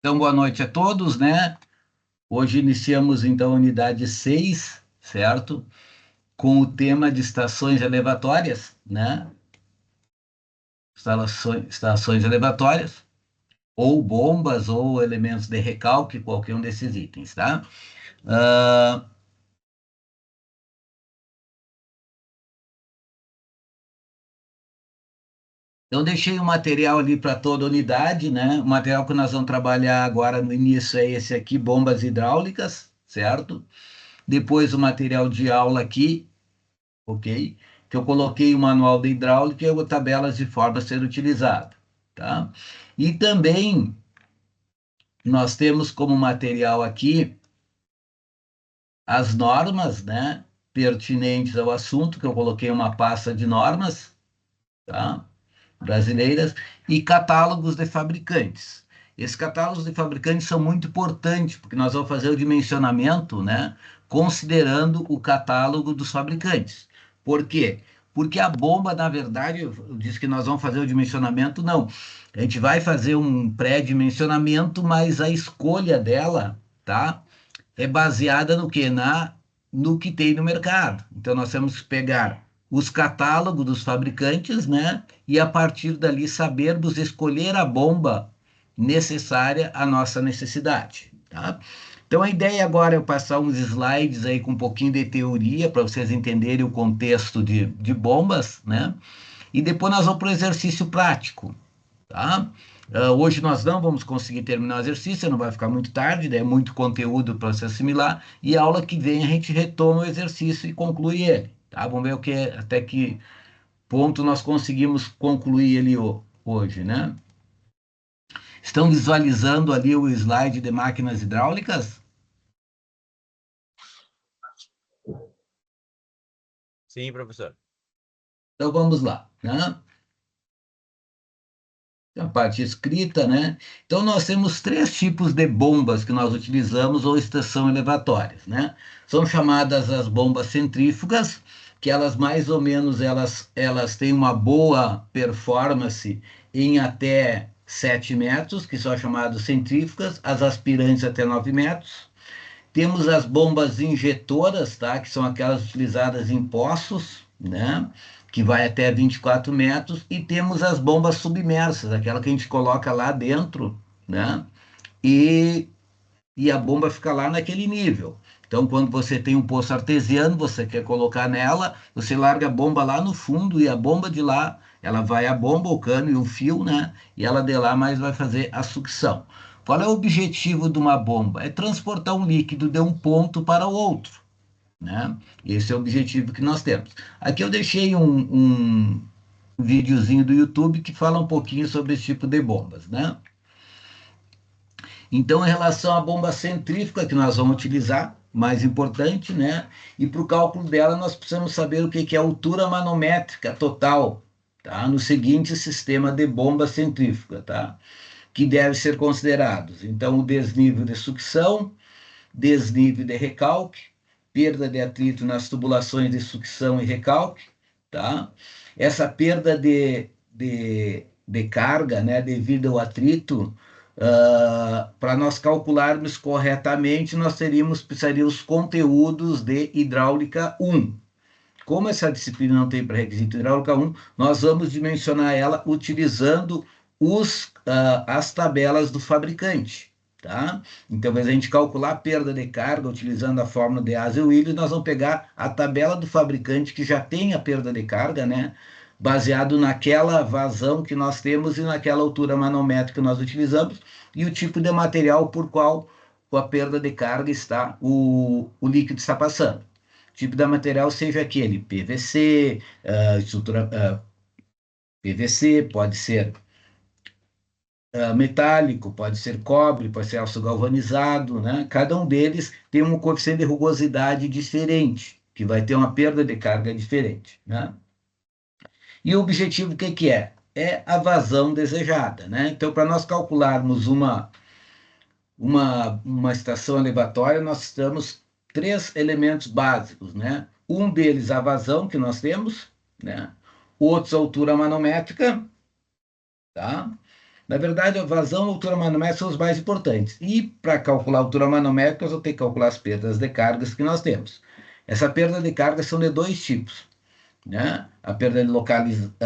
Então, boa noite a todos, né? Hoje iniciamos, então, a unidade 6, certo? Com o tema de estações elevatórias, né? Estações elevatórias, ou bombas, ou elementos de recalque, qualquer um desses itens, tá? Ah, eu deixei o material ali para toda a unidade, né? O material que nós vamos trabalhar agora no início é esse aqui, bombas hidráulicas, certo? Depois o material de aula aqui, ok? Que eu coloquei o manual de hidráulica e tabelas de forma a ser utilizada, tá? E também nós temos como material aqui as normas, né, pertinentes ao assunto, que eu coloquei uma pasta de normas, tá? Brasileiras, e catálogos de fabricantes. Esses catálogos de fabricantes são muito importantes, porque nós vamos fazer o dimensionamento, né, considerando o catálogo dos fabricantes. Por quê? Porque a bomba, na verdade, eu disse que nós vamos fazer o dimensionamento, não. A gente vai fazer um pré-dimensionamento, mas a escolha dela, tá? É baseada no que? No que tem no mercado. Então, nós temos que pegar os catálogos dos fabricantes, né? E a partir dali sabermos escolher a bomba necessária à nossa necessidade, tá? Então, a ideia agora é eu passar uns slides aí com um pouquinho de teoria para vocês entenderem o contexto de bombas, né? E depois nós vamos para o exercício prático, tá? Hoje nós não vamos conseguir terminar o exercício, não vai ficar muito tarde, daí é muito conteúdo para se assimilar, e a aula que vem a gente retoma o exercício e conclui ele, tá? Vamos ver até que ponto nós conseguimos concluir ele hoje, né? Estão visualizando ali o slide de máquinas hidráulicas? Sim, professor. Então vamos lá, né? A parte escrita, né? Então nós temos três tipos de bombas que nós utilizamos ou estação elevatórias, né? São chamadas as bombas centrífugas, que elas mais ou menos elas têm uma boa performance em até 7 metros, que são chamadas centrífugas, as aspirantes até 9 metros. Temos as bombas injetoras, tá? Que são aquelas utilizadas em poços, né? Que vai até 24 metros. E temos as bombas submersas, aquela que a gente coloca lá dentro, né? E, e a bomba fica lá naquele nível. Então, quando você tem um poço artesiano, você quer colocar nela, você larga a bomba lá no fundo e a bomba de lá, ela vai a bomba, o cano e o fio, né? E ela de lá mais vai fazer a sucção. Qual é o objetivo de uma bomba? É transportar um líquido de um ponto para o outro, né? Esse é o objetivo que nós temos. Aqui eu deixei um videozinho do YouTube que fala um pouquinho sobre esse tipo de bombas, né? Então, em relação à bomba centrífuga que nós vamos utilizar, mais importante, né? E para o cálculo dela, nós precisamos saber o que é a altura manométrica total, tá? No seguinte sistema de bomba centrífuga, tá? Que deve ser considerados. Então, o desnível de sucção, desnível de recalque, perda de atrito nas tubulações de sucção e recalque, tá? Essa perda de carga, né, devido ao atrito, para nós calcularmos corretamente, nós precisaríamos conteúdos de hidráulica 1. Como essa disciplina não tem pré-requisito hidráulica 1, nós vamos dimensionar ela utilizando as tabelas do fabricante, tá? Então, ao invés de a gente calcular a perda de carga utilizando a fórmula de Hazel-Willis, nós vamos pegar a tabela do fabricante que já tem a perda de carga, né? Baseado naquela vazão que nós temos e naquela altura manométrica que nós utilizamos e o tipo de material por qual a perda de carga está, o líquido está passando. O tipo de material seja aquele PVC, estrutura PVC, pode ser metálico, pode ser cobre, pode ser aço galvanizado, né? Cada um deles tem um coeficiente de rugosidade diferente, que vai ter uma perda de carga diferente, né? E o objetivo, o que que é? É a vazão desejada, né? Então, para nós calcularmos uma estação elevatória, nós temos três elementos básicos, né? Um deles, a vazão que nós temos, né? Outros, a altura manométrica, tá? Na verdade, a vazão e a altura manométrica são os mais importantes. E para calcular a altura manométrica, eu vou ter que calcular as perdas de cargas que nós temos. Essa perda de cargas são de dois tipos, né? A perda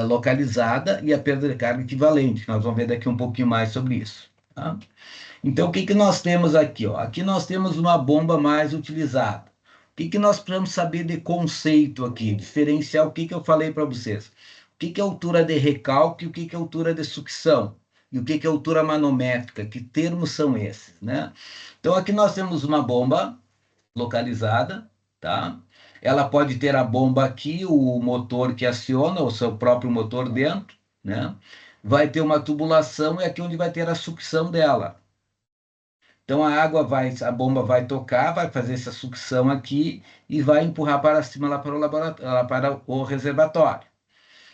localizada e a perda de carga equivalente. Nós vamos ver daqui um pouquinho mais sobre isso. Tá? Então, o que, que nós temos aqui? Ó? Aqui nós temos uma bomba mais utilizada. O que, que nós precisamos saber de conceito aqui? Diferenciar o que, que eu falei para vocês. O que, que é altura de recalque e o que, que é altura de sucção? E o que, que é altura manométrica? Que termos são esses, né? Então, aqui nós temos uma bomba localizada, tá? Ela pode ter a bomba aqui, o motor que aciona, o seu próprio motor dentro, né? Vai ter uma tubulação e aqui onde vai ter a sucção dela. Então a água vai, a bomba vai tocar, vai fazer essa sucção aqui e vai empurrar para cima lá para o laboratório, lá para o reservatório.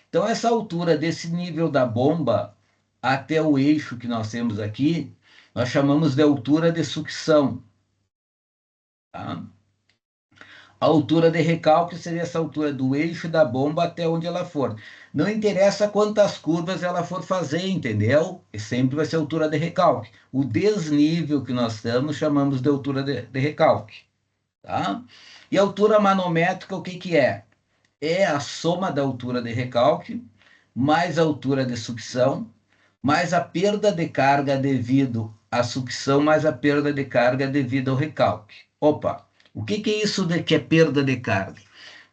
Então essa altura desse nível da bomba até o eixo que nós temos aqui, nós chamamos de altura de sucção, tá? A altura de recalque seria essa altura do eixo da bomba até onde ela for. Não interessa quantas curvas ela for fazer, entendeu? Sempre vai ser a altura de recalque. O desnível que nós estamos chamamos de altura de recalque, tá? E a altura manométrica, o que que é? É a soma da altura de recalque mais a altura de sucção mais a perda de carga devido à sucção mais a perda de carga devido ao recalque. Opa! O que, que é isso de que é perda de carga?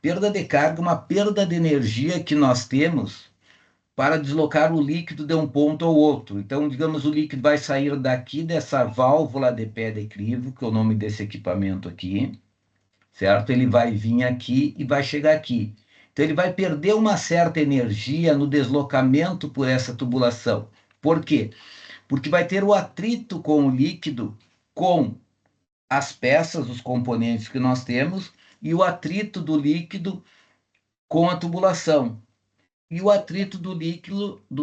Perda de carga é uma perda de energia que nós temos para deslocar o líquido de um ponto ao outro. Então, digamos, o líquido vai sair daqui dessa válvula de pé de crivo, que é o nome desse equipamento aqui, certo? Ele vai vir aqui e vai chegar aqui. Então, ele vai perder uma certa energia no deslocamento por essa tubulação. Por quê? Porque vai ter o atrito com o líquido, com as peças, os componentes que nós temos, e o atrito do líquido com a tubulação. E o atrito do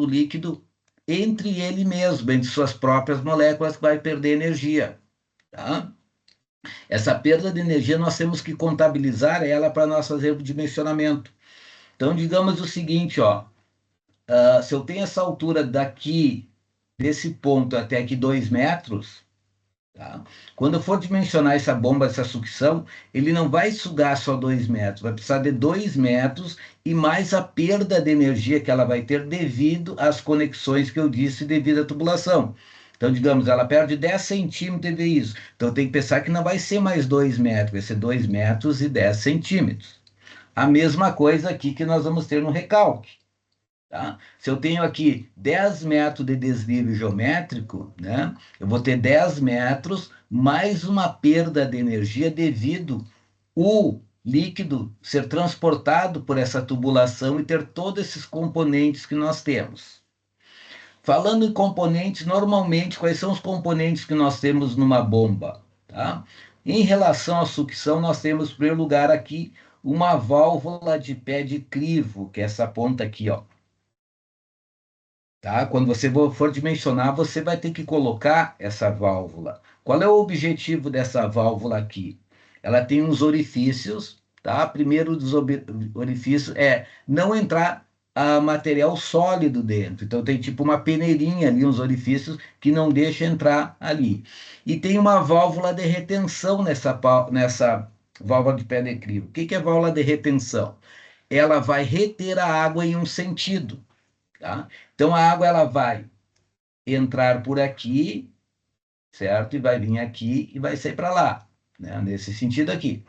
líquido entre ele mesmo, entre suas próprias moléculas, que vai perder energia. Tá? Essa perda de energia nós temos que contabilizar ela para nós fazer o dimensionamento. Então, digamos o seguinte, ó, se eu tenho essa altura daqui, desse ponto até aqui 2 metros, tá? Quando eu for dimensionar essa bomba, essa sucção, ele não vai sugar só 2 metros, vai precisar de 2 metros e mais a perda de energia que ela vai ter devido às conexões que eu disse, devido à tubulação. Então, digamos, ela perde 10 centímetros de isso. Então, tem que pensar que não vai ser mais 2 metros, vai ser 2 metros e 10 centímetros. A mesma coisa aqui que nós vamos ter no recalque. Tá? Se eu tenho aqui 10 metros de desnível geométrico, né, eu vou ter 10 metros mais uma perda de energia devido o líquido ser transportado por essa tubulação e ter todos esses componentes que nós temos. Falando em componentes, normalmente, quais são os componentes que nós temos numa bomba? Tá? Em relação à sucção, nós temos, em primeiro lugar, aqui uma válvula de pé de crivo, que é essa ponta aqui, ó. Tá? Quando você for dimensionar, você vai ter que colocar essa válvula. Qual é o objetivo dessa válvula aqui? Ela tem uns orifícios, tá? Primeiro dos orifícios é não entrar material sólido dentro. Então tem tipo uma peneirinha ali, uns orifícios que não deixa entrar ali. E tem uma válvula de retenção nessa válvula de pé de crivo. O que é válvula de retenção? Ela vai reter a água em um sentido. Tá? Então a água ela vai entrar por aqui, certo? E vai vir aqui e vai sair para lá, né? Nesse sentido aqui.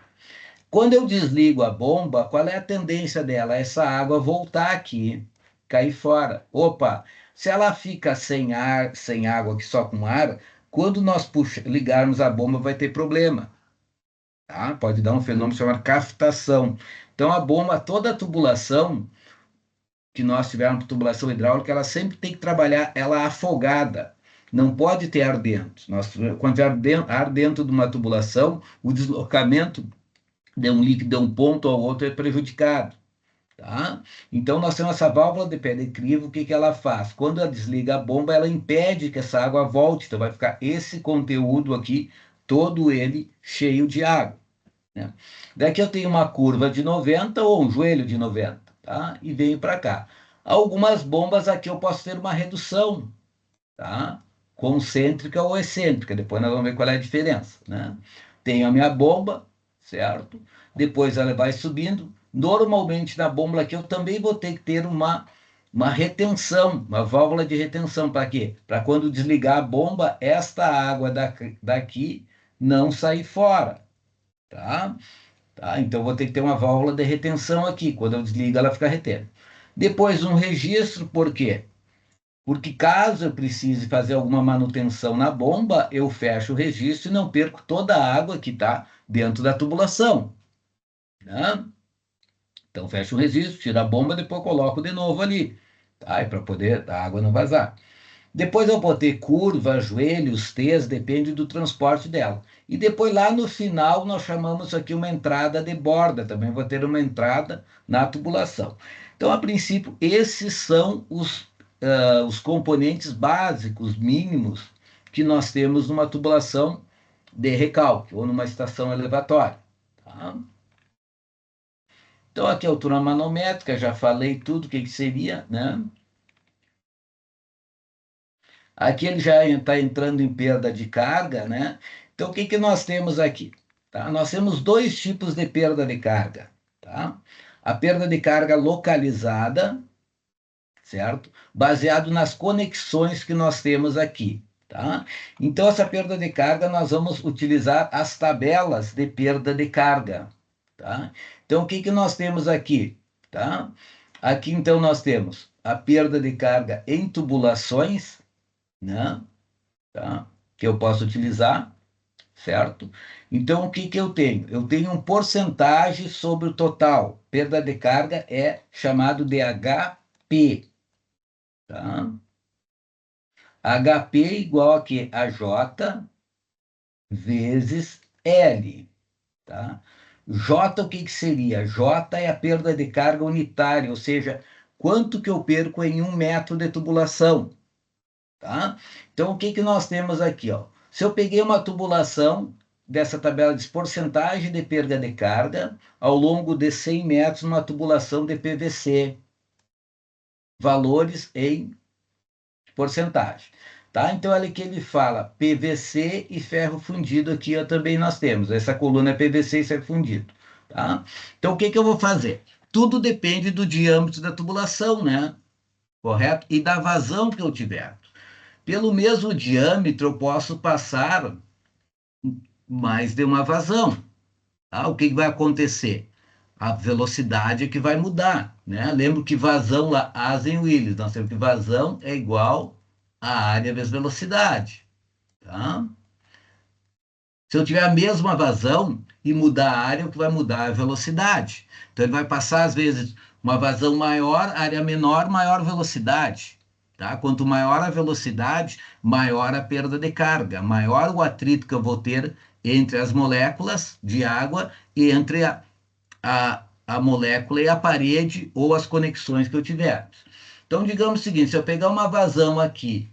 Quando eu desligo a bomba, qual é a tendência dela? Essa água voltar aqui, cair fora. Opa, se ela fica sem ar, sem água, aqui só com ar, quando nós ligarmos a bomba vai ter problema. Tá? Pode dar um fenômeno chamado caftação. Então a bomba, toda a tubulação que nós tivermos tubulação hidráulica, ela sempre tem que trabalhar ela afogada. Não pode ter ar dentro. Quando tiver ar dentro de uma tubulação, o deslocamento de um líquido de um ponto ao outro é prejudicado. Tá? Então, nós temos essa válvula de pé de crivo, o que, que ela faz? Quando ela desliga a bomba, ela impede que essa água volte. Então, vai ficar esse conteúdo aqui, todo ele cheio de água. Né? Daqui eu tenho uma curva de 90 ou um joelho de 90. Tá? E venho para cá. Algumas bombas aqui eu posso ter uma redução. tá? Concêntrica ou excêntrica, depois nós vamos ver qual é a diferença, né? Tenho a minha bomba, certo? Depois ela vai subindo. Normalmente na bomba aqui eu também vou ter que ter uma retenção, uma válvula de retenção. Para quê? Para quando desligar a bomba, esta água daqui não sair fora, tá? Tá? Então vou ter que ter uma válvula de retenção aqui. Quando eu desligo, ela fica retendo. Depois um registro, por quê? Porque caso eu precise fazer alguma manutenção na bomba, eu fecho o registro e não perco toda a água que está dentro da tubulação, né? Então fecho o registro, tiro a bomba, depois coloco de novo ali, tá? Para poder a água não vazar. Depois eu vou ter curva, joelhos, T's, depende do transporte dela. E depois lá no final nós chamamos aqui uma entrada de borda, também vou ter uma entrada na tubulação. Então, a princípio, esses são os componentes básicos, mínimos, que nós temos numa tubulação de recalque ou numa estação elevatória. Tá? Então, aqui a altura manométrica, já falei tudo o que seria, né? Aqui ele já está entrando em perda de carga, né? Então, o que nós temos aqui? Tá? Nós temos dois tipos de perda de carga, tá? A perda de carga localizada, certo? Baseado nas conexões que nós temos aqui, tá? Então, essa perda de carga, nós vamos utilizar as tabelas de perda de carga, tá? Então, o que nós temos aqui, tá? Aqui, então, nós temos a perda de carga em tubulações, né? Tá? Que eu posso utilizar, certo? Então, o que eu tenho? Eu tenho um porcentagem sobre o total. Perda de carga é chamado de HP, tá? HP igual aqui a J vezes L, tá? J, o que seria? J é a perda de carga unitária, ou seja, quanto que eu perco em 1 metro de tubulação, tá? Então, o que nós temos aqui, ó? Se eu peguei uma tubulação dessa tabela de porcentagem de perda de carga ao longo de 100 metros numa tubulação de PVC, valores em porcentagem, tá? Então, olha que ele fala PVC e ferro fundido aqui, ó, também nós temos. Essa coluna é PVC e ferro fundido, tá? Então, o que eu vou fazer? Tudo depende do diâmetro da tubulação, né? Correto? E da vazão que eu tiver. Pelo mesmo diâmetro, eu posso passar mais de uma vazão. Tá? O que vai acontecer? A velocidade é que vai mudar, né? Lembro que vazão lá, Eisenhower, nós temos que vazão é igual a área vezes velocidade, tá? Se eu tiver a mesma vazão e mudar a área, o que vai mudar é a velocidade. Então, ele vai passar, às vezes, uma vazão maior, área menor, maior velocidade. Tá? Quanto maior a velocidade, maior a perda de carga, maior o atrito que eu vou ter entre as moléculas de água e entre a molécula e a parede ou as conexões que eu tiver. Então, digamos o seguinte, se eu pegar uma vazão aqui,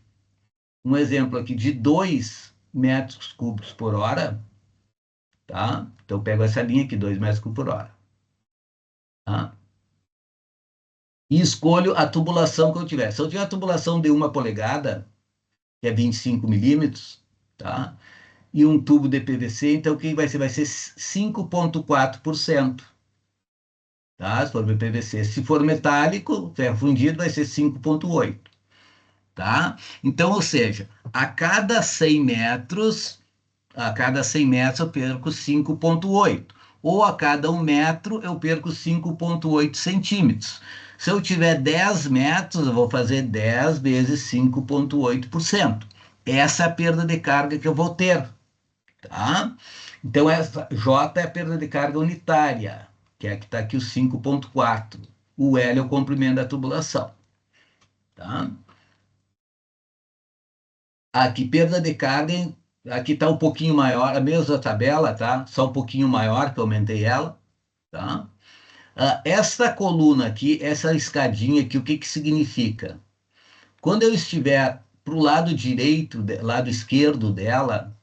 um exemplo aqui de 2 metros cúbicos por hora, tá? Então, eu pego essa linha aqui, 2 metros cúbicos por hora. Tá? E escolho a tubulação que eu tiver. Se eu tiver a tubulação de 1 polegada, que é 25 milímetros, tá? E um tubo de PVC, então o que vai ser? Vai ser 5,4%. Tá? Se for PVC. Se for metálico, ferro fundido, vai ser 5,8%. Tá? Então, ou seja, a cada 100 metros eu perco 5,8. Ou a cada 1 metro eu perco 5,8 centímetros. Se eu tiver 10 metros, eu vou fazer 10 vezes 5,8%. Essa é a perda de carga que eu vou ter. Tá? Então, essa J é a perda de carga unitária, que é a que está aqui o 5,4. O L é o comprimento da tubulação. Tá? Aqui, perda de carga, aqui está um pouquinho maior, a mesma tabela, tá? Só um pouquinho maior, que eu aumentei ela, tá? Esta coluna aqui, essa escadinha aqui, o que significa? Quando eu estiver para o lado direito, lado esquerdo dela,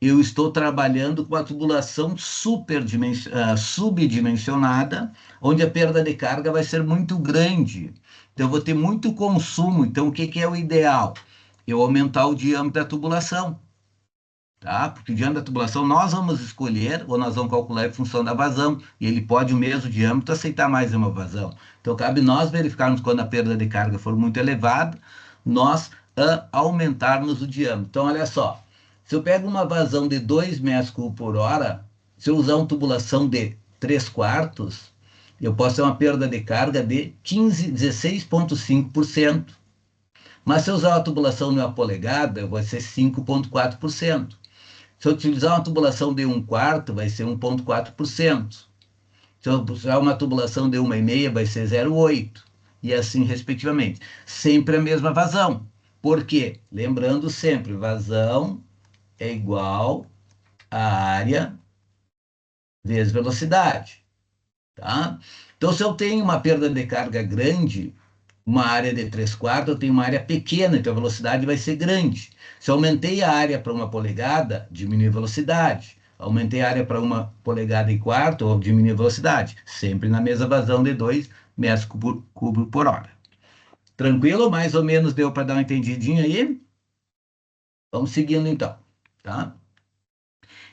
eu estou trabalhando com a tubulação subdimensionada, onde a perda de carga vai ser muito grande. Então, eu vou ter muito consumo. Então, o que é o ideal? eu aumentar o diâmetro da tubulação, tá? Porque o diâmetro da tubulação nós vamos escolher, ou nós vamos calcular em função da vazão, e ele pode, o mesmo diâmetro, aceitar mais uma vazão. Então, cabe nós verificarmos quando a perda de carga for muito elevada, nós aumentarmos o diâmetro. Então, olha só, se eu pego uma vazão de 2 metros cúbicos por hora, se eu usar uma tubulação de 3/4, eu posso ter uma perda de carga de 16,5%. Mas se eu usar uma tubulação de 1 polegada, vai ser 5,4%. Se eu utilizar uma tubulação de 1/4, vai ser 1,4%. Se eu usar uma tubulação de 1,5, vai ser 0,8%. E assim, respectivamente. Sempre a mesma vazão. Por quê? Lembrando sempre, vazão é igual a área vezes velocidade. Tá? Então, se eu tenho uma perda de carga grande, uma área de 3/4, eu tenho uma área pequena, então a velocidade vai ser grande. Se eu aumentei a área para 1 polegada, diminui a velocidade. Aumentei a área para 1 polegada e quarto, ou diminui a velocidade. Sempre na mesma vazão de 2 metros cúbicos por hora. Tranquilo? Mais ou menos deu para dar uma entendidinha aí? Vamos seguindo então. Tá?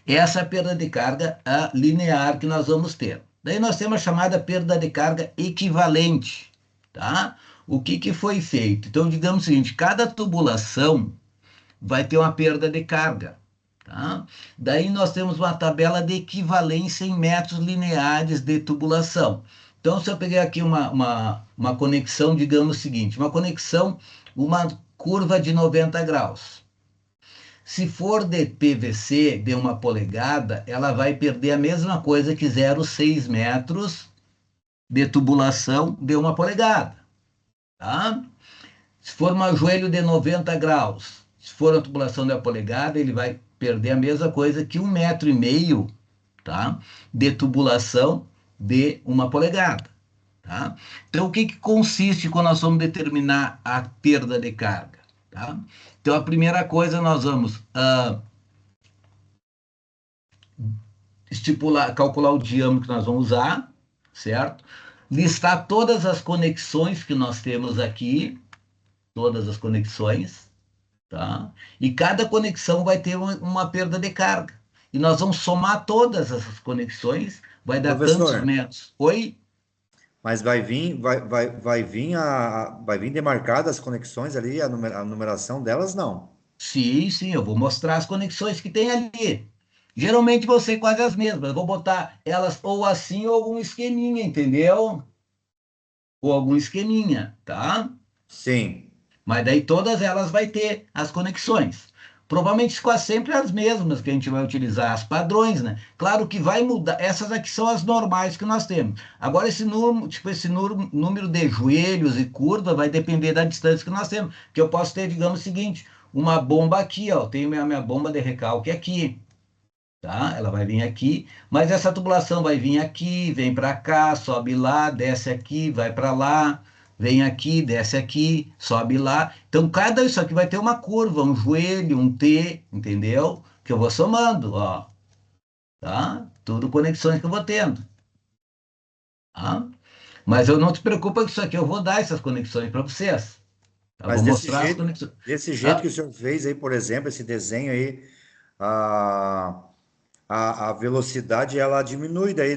Essa é a perda de carga linear que nós vamos ter. Daí nós temos a chamada perda de carga equivalente. Tá? O que foi feito? Então, digamos o seguinte, cada tubulação vai ter uma perda de carga. Tá? Daí nós temos uma tabela de equivalência em metros lineares de tubulação. Então, se eu peguei aqui uma conexão, digamos o seguinte, uma curva de 90 graus. Se for de PVC de 1 polegada, ela vai perder a mesma coisa que 0,6 metros de tubulação de 1 polegada. Tá? Se for um joelho de 90 graus, se for uma tubulação de 1 polegada, ele vai perder a mesma coisa que 1,5 metro, tá? De tubulação de 1 polegada. Tá? Então, o que consiste quando nós vamos determinar a perda de carga? Tá? Então, a primeira coisa, nós vamos calcular o diâmetro que nós vamos usar, certo? Listar todas as conexões que nós temos aqui, todas as conexões, tá? E cada conexão vai ter uma perda de carga. E nós vamos somar todas essas conexões, vai dar tantos metros. Oi? Mas vai vir demarcadas as conexões ali, a numeração delas, não. Sim, eu vou mostrar as conexões que tem ali. Geralmente vão ser quase as mesmas. Eu vou botar elas ou assim ou algum esqueminha, entendeu? Ou algum esqueminha, tá? Sim. Mas daí todas elas vai ter as conexões. Provavelmente quase sempre as mesmas que a gente vai utilizar, as padrões, né? Claro que vai mudar, essas aqui são as normais que nós temos. Agora esse número de joelhos e curva vai depender da distância que nós temos. Que eu posso ter, digamos o seguinte, uma bomba aqui, ó, tenho minha bomba de recalque aqui, tá? Ela vai vir aqui, mas essa tubulação vai vir aqui, vem para cá, sobe lá, desce aqui, vai para lá, vem aqui, desce aqui, sobe lá. Então, cada isso aqui vai ter uma curva, um joelho, um T, entendeu? Que eu vou somando, ó. Tá? Tudo conexões que eu vou tendo. Tá? Mas eu não te preocupa com isso aqui, eu vou dar essas conexões para vocês. Eu Mas vou mostrar as conexões. Desse jeito que o senhor fez aí, por exemplo, esse desenho aí, a velocidade, ela diminui daí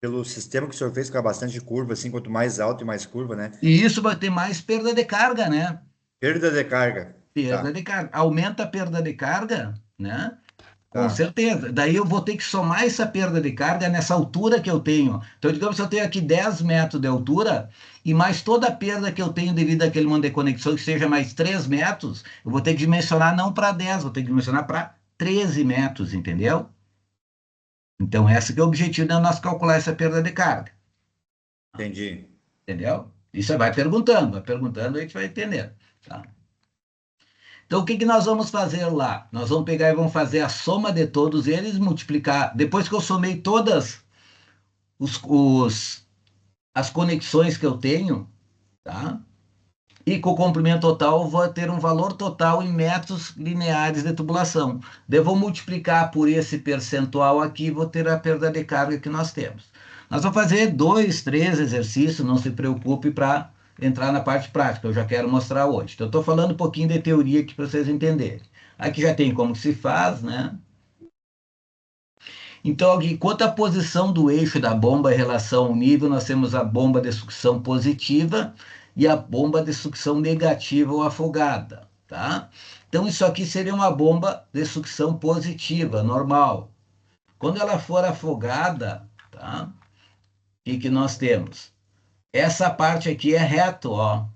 pelo sistema que o senhor fez com bastante curva, assim, quanto mais alto e mais curva, né? E isso vai ter mais perda de carga, né? Perda de carga. Perda de carga. Aumenta a perda de carga, né? Com Tá. certeza. Daí eu vou ter que somar essa perda de carga nessa altura que eu tenho. Então, digamos que eu tenho aqui 10 metros de altura e mais toda a perda que eu tenho devido àquele monte de conexão, que seja mais 3 metros, eu vou ter que dimensionar não para 10, vou ter que dimensionar para 13 metros, entendeu? Então, esse que é o objetivo de nós calcular essa perda de carga. Entendi. Entendeu? Isso vai perguntando, a gente vai entendendo. Tá? Então, o que nós vamos fazer lá? Nós vamos pegar e vamos fazer a soma de todos eles, multiplicar. Depois que eu somei todas as conexões que eu tenho, tá? E com o comprimento total, eu vou ter um valor total em metros lineares de tubulação. Daí eu vou multiplicar por esse percentual aqui e vou ter a perda de carga que nós temos. Nós vamos fazer 2, 3 exercícios, não se preocupe para entrar na parte prática, eu já quero mostrar hoje. Então, eu estou falando um pouquinho de teoria aqui para vocês entenderem. Aqui já tem como se faz, né? Então, aqui, quanto à posição do eixo da bomba em relação ao nível, nós temos a bomba de sucção positiva e a bomba de sucção negativa ou afogada, tá? Então, isso aqui seria uma bomba de sucção positiva, normal. Quando ela for afogada, tá? O que nós temos? Essa parte aqui é reto, ó.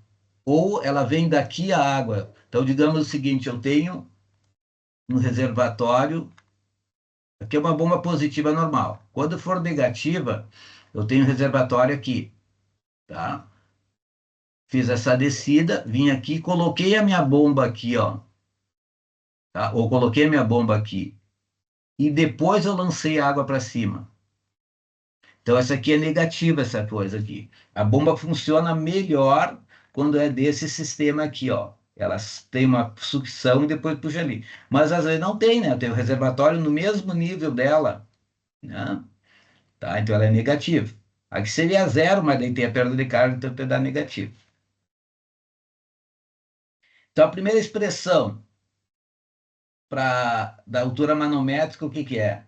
Ou ela vem daqui a água. Então, digamos o seguinte, eu tenho um reservatório, aqui é uma bomba positiva normal. Quando for negativa, eu tenho um reservatório aqui, tá? Fiz essa descida, vim aqui, coloquei a minha bomba aqui, ó. Tá? Ou coloquei a minha bomba aqui. E depois eu lancei água para cima. Então, essa aqui é negativa, essa coisa aqui. A bomba funciona melhor quando é desse sistema aqui, ó. Elas têm uma sucção e depois puxa ali. Mas às vezes não tem, né? Tem o reservatório no mesmo nível dela, né? Tá? Então ela é negativa. Aqui seria zero, mas daí tem a perda de carga, então tem que dar negativo. Então a primeira expressão da altura manométrica, o que que é?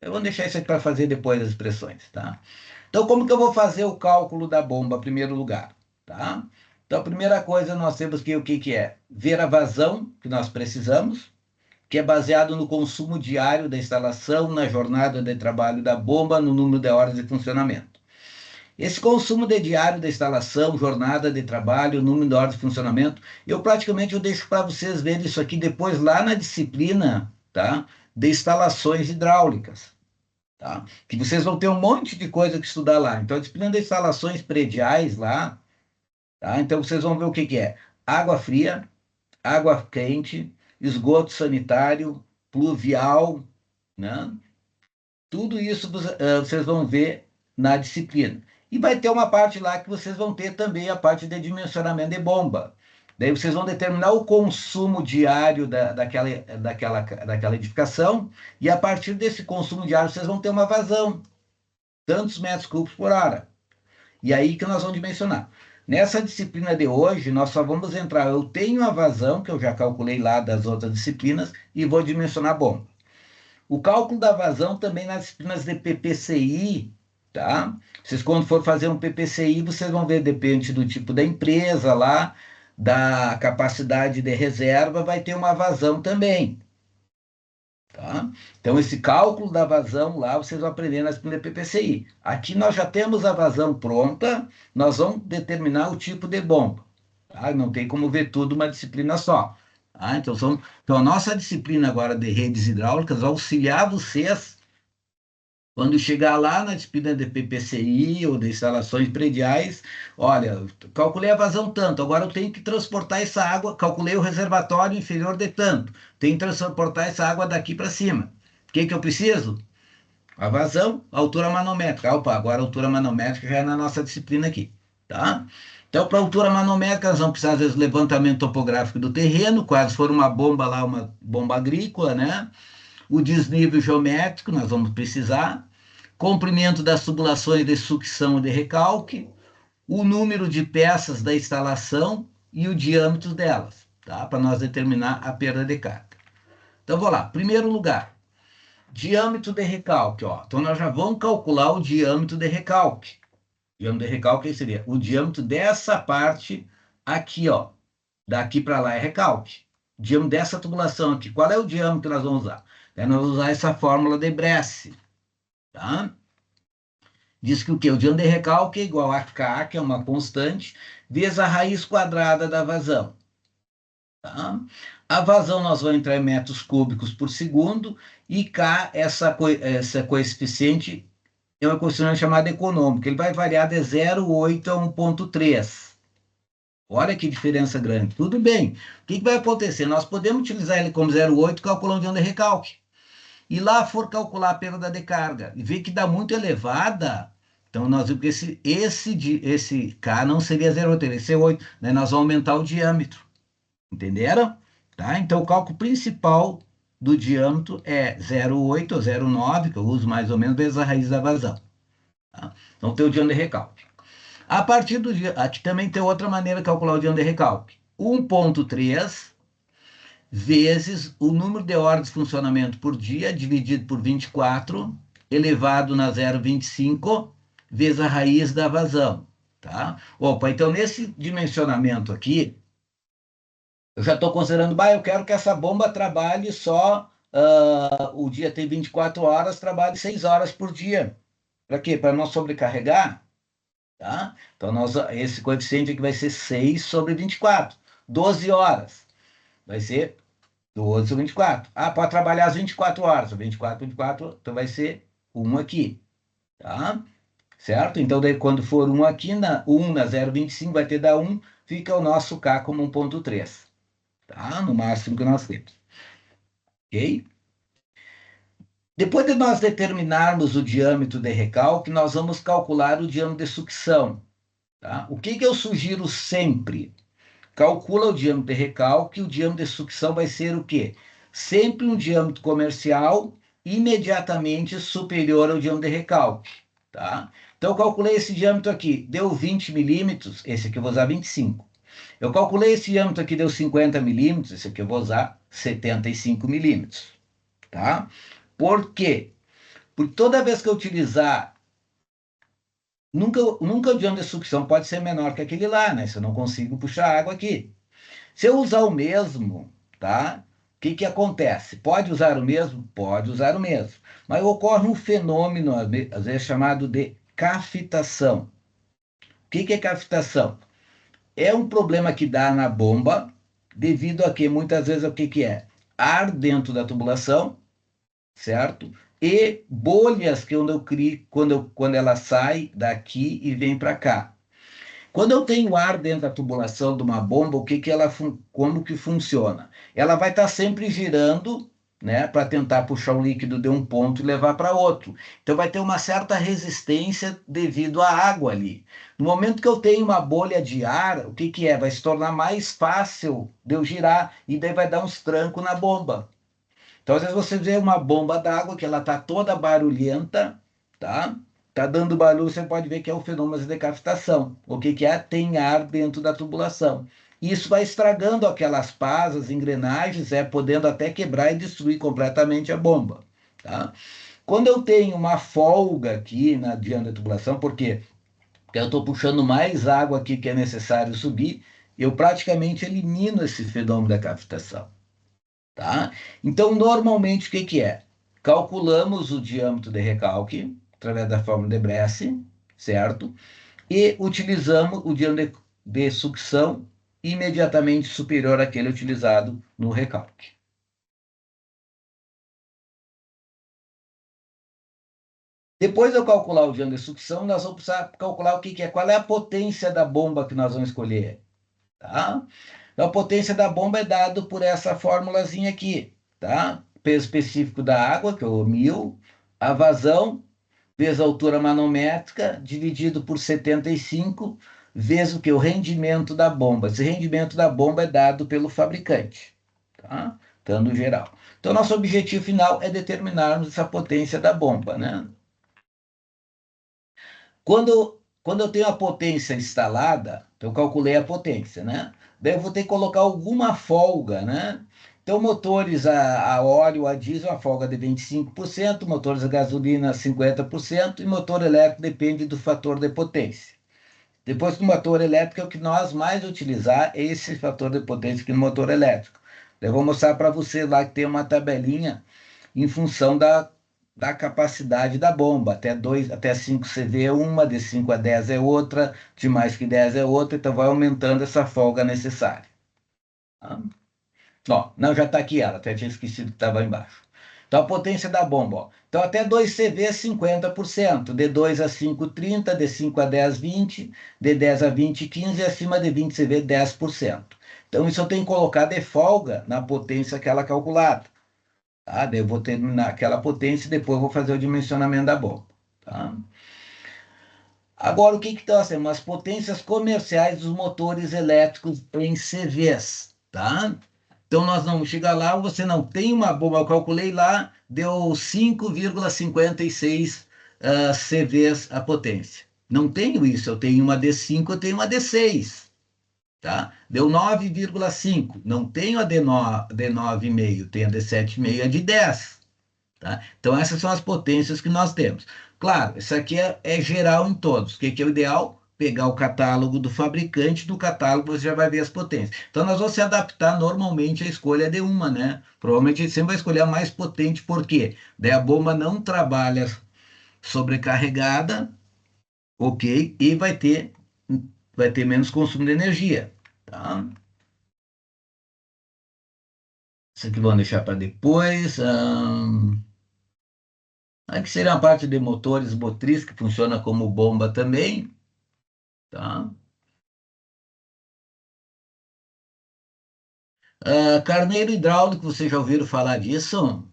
Eu vou deixar isso aqui para fazer depois as expressões, tá? Então, como que eu vou fazer o cálculo da bomba, em primeiro lugar, tá? Então, a primeira coisa nós temos que o que que é? Ver a vazão que nós precisamos, que é baseado no consumo diário da instalação, na jornada de trabalho da bomba, no número de horas de funcionamento. Esse consumo de diário da instalação, jornada de trabalho, número de horas de funcionamento, eu deixo para vocês verem isso aqui depois lá na disciplina, tá? De instalações hidráulicas, tá? Que vocês vão ter um monte de coisa que estudar lá. Então, a disciplina de instalações prediais lá, tá? Então, vocês vão ver o que que é água fria, água quente, esgoto sanitário, pluvial, né? Tudo isso vocês vão ver na disciplina. E vai ter uma parte lá que vocês vão ter também a parte de dimensionamento de bomba. Daí vocês vão determinar o consumo diário daquela edificação, e a partir desse consumo diário vocês vão ter uma vazão, tantos metros cúbicos por hora. E aí que nós vamos dimensionar. Nessa disciplina de hoje, nós só vamos entrar, eu tenho a vazão, que eu já calculei lá das outras disciplinas, e vou dimensionar a bomba. O cálculo da vazão também nas disciplinas de PPCI, tá? Vocês, quando for fazer um PPCI, vocês vão ver, depende do tipo da empresa lá, da capacidade de reserva, vai ter uma vazão também, tá? Então, esse cálculo da vazão lá, vocês vão aprender na disciplina de PPCI. Aqui nós já temos a vazão pronta, nós vamos determinar o tipo de bomba, tá? Não tem como ver tudo uma disciplina só. Ah, então, a nossa disciplina agora de redes hidráulicas vai auxiliar vocês quando chegar lá na disciplina de PPCI ou de instalações prediais. Olha, calculei a vazão tanto, agora eu tenho que transportar essa água, calculei o reservatório inferior de tanto, tenho que transportar essa água daqui para cima. O que que eu preciso? A vazão, a altura manométrica. Opa, agora a altura manométrica já é na nossa disciplina aqui, tá? Então, para a altura manométrica, nós vamos precisar, às vezes, levantamento topográfico do terreno, quase for uma bomba lá, uma bomba agrícola, né? O desnível geométrico, nós vamos precisar. Comprimento das tubulações de sucção e de recalque. O número de peças da instalação e o diâmetro delas, tá? Para nós determinar a perda de carga. Então, vou lá. Primeiro lugar, diâmetro de recalque, ó. Então, nós já vamos calcular o diâmetro de recalque. O diâmetro de recalque seria o diâmetro dessa parte aqui, ó. Daqui para lá é recalque. O diâmetro dessa tubulação aqui. Qual é o diâmetro que nós vamos usar? Nós vamos usar essa fórmula de Bresse, tá? Diz que o quê? O diâmetro de recalque é igual a K, que é uma constante, vezes a raiz quadrada da vazão. Tá? A vazão nós vamos entrar em metros cúbicos por segundo, e K, essa coeficiente, é uma coeficiente chamada econômica. Ele vai variar de 0,8 a 1,3. Olha que diferença grande. Tudo bem. O que vai acontecer? Nós podemos utilizar ele como 0,8 calculando o diâmetro de recalque. E lá for calcular a perda de carga e ver que dá muito elevada, então nós vimos que esse K não seria 0,8, ele seria 8, né? Nós vamos aumentar o diâmetro. Entenderam? Tá? Então o cálculo principal do diâmetro é 0,8 ou 0,9, que eu uso mais ou menos, vezes a raiz da vazão. Tá? Então tem o diâmetro de recalque. A partir do dia... Aqui também tem outra maneira de calcular o diâmetro de recalque. 1,3 vezes o número de horas de funcionamento por dia, dividido por 24, elevado na 0,25, vezes a raiz da vazão. Tá? Opa, então nesse dimensionamento aqui, eu já estou considerando, eu quero que essa bomba trabalhe só, o dia tem 24 horas, trabalhe 6 horas por dia. Para quê? Para não sobrecarregar. Tá? Então, esse coeficiente aqui vai ser 6 sobre 24. 12 horas. Vai ser 12 sobre 24. Pode trabalhar as 24 horas. 24, 24, então vai ser 1 aqui. Tá? Certo? Então, daí, quando for 1 aqui, 1 na 0,25 vai ter dar 1, fica o nosso K como 1,3. Tá? No máximo que nós temos. Ok? Depois de nós determinarmos o diâmetro de recalque, nós vamos calcular o diâmetro de sucção. Tá? O que eu sugiro sempre? Calcula o diâmetro de recalque, o diâmetro de sucção vai ser o quê? Sempre um diâmetro comercial imediatamente superior ao diâmetro de recalque. Tá? Então, eu calculei esse diâmetro aqui, deu 20 milímetros, esse aqui eu vou usar 25. Eu calculei esse diâmetro aqui, deu 50 milímetros, esse aqui eu vou usar 75 milímetros. Tá? Por quê? Porque toda vez que eu utilizar, nunca o diâmetro de sucção pode ser menor que aquele lá, né? Se eu não consigo puxar água aqui. Se eu usar o mesmo, tá? O que acontece? Pode usar o mesmo? Pode usar o mesmo. Mas ocorre um fenômeno, às vezes, chamado de cavitação. O que é cavitação? É um problema que dá na bomba, devido a que, muitas vezes, o que é? Ar dentro da tubulação, certo? E bolhas que eu crio quando ela sai daqui e vem para cá. Quando eu tenho ar dentro da tubulação de uma bomba, como que funciona? Ela vai estar sempre girando, né, para tentar puxar um líquido de um ponto e levar para outro. Então vai ter uma certa resistência devido à água ali. No momento que eu tenho uma bolha de ar, o que é? Vai se tornar mais fácil de eu girar e daí vai dar uns trancos na bomba. Então, às vezes você vê uma bomba d'água que ela está toda barulhenta, tá? Tá dando barulho, você pode ver que é o fenômeno de decapitação. O que é? Tem ar dentro da tubulação. Isso vai estragando aquelas pás, as engrenagens, podendo até quebrar e destruir completamente a bomba, tá? Quando eu tenho uma folga aqui na diante da tubulação, por quê? Porque eu estou puxando mais água aqui que é necessário subir, eu praticamente elimino esse fenômeno da cavitação. Tá? Então, normalmente, o que é? Calculamos o diâmetro de recalque, através da fórmula de Bressi, certo? E utilizamos o diâmetro de sucção imediatamente superior àquele utilizado no recalque. Depois de eu calcular o diâmetro de sucção, nós vamos precisar calcular o que é, qual é a potência da bomba que nós vamos escolher. Tá? Então, a potência da bomba é dado por essa formulazinha aqui, tá? Peso específico da água, que é o 1000, a vazão, vezes a altura manométrica, dividido por 75, vezes o que? O rendimento da bomba. Esse rendimento da bomba é dado pelo fabricante, tá? Então, no geral. Então, nosso objetivo final é determinarmos essa potência da bomba, né? Quando eu tenho a potência instalada, então eu calculei a potência, né? Daí eu vou ter que colocar alguma folga, né? Então, motores a óleo, a diesel, a folga de 25%, motores a gasolina 50%, e motor elétrico depende do fator de potência. Depois do motor elétrico, é o que nós mais utilizar é esse fator de potência aqui no motor elétrico. Eu vou mostrar para você lá que tem uma tabelinha em função da capacidade da bomba. Até 5 CV é uma, de 5 a 10 é outra, de mais que 10 é outra, então vai aumentando essa folga necessária. Tá? Ó, não, já está aqui ela, até tinha esquecido que estava embaixo. Então, a potência da bomba. Ó. Então, até 2 CV, 50%. De 2 a 5, 30%. De 5 a 10, 20%. De 10 a 20, 15%. E acima de 20 CV, 10%. Então, isso eu tenho que colocar de folga na potência que ela é calculada. Tá? Daí eu vou terminar aquela potência e depois vou fazer o dimensionamento da bomba. Tá? Agora, o que estão sendo? As potências comerciais dos motores elétricos em CVs. Tá? Então, nós vamos chegar lá, você não tem uma bomba, eu calculei lá, deu 5,56 CVs a potência. Não tenho isso, eu tenho uma D5, eu tenho uma D6, tá? Deu 9,5, não tenho a D9,5, tenho a D7,5 e a de 10, tá? Então essas são as potências que nós temos. Claro, isso aqui é geral em todos. O que é o ideal? Pegar o catálogo do fabricante, do catálogo você já vai ver as potências. Então nós vamos se adaptar normalmente à escolha de uma, né? Provavelmente a gente sempre vai escolher a mais potente, por quê? Daí a bomba não trabalha sobrecarregada, ok? E vai ter menos consumo de energia, tá? Isso aqui vamos deixar para depois. Aqui seria a parte de motores motriz, que funciona como bomba também, tá? Carneiro hidráulico, vocês já ouviram falar disso?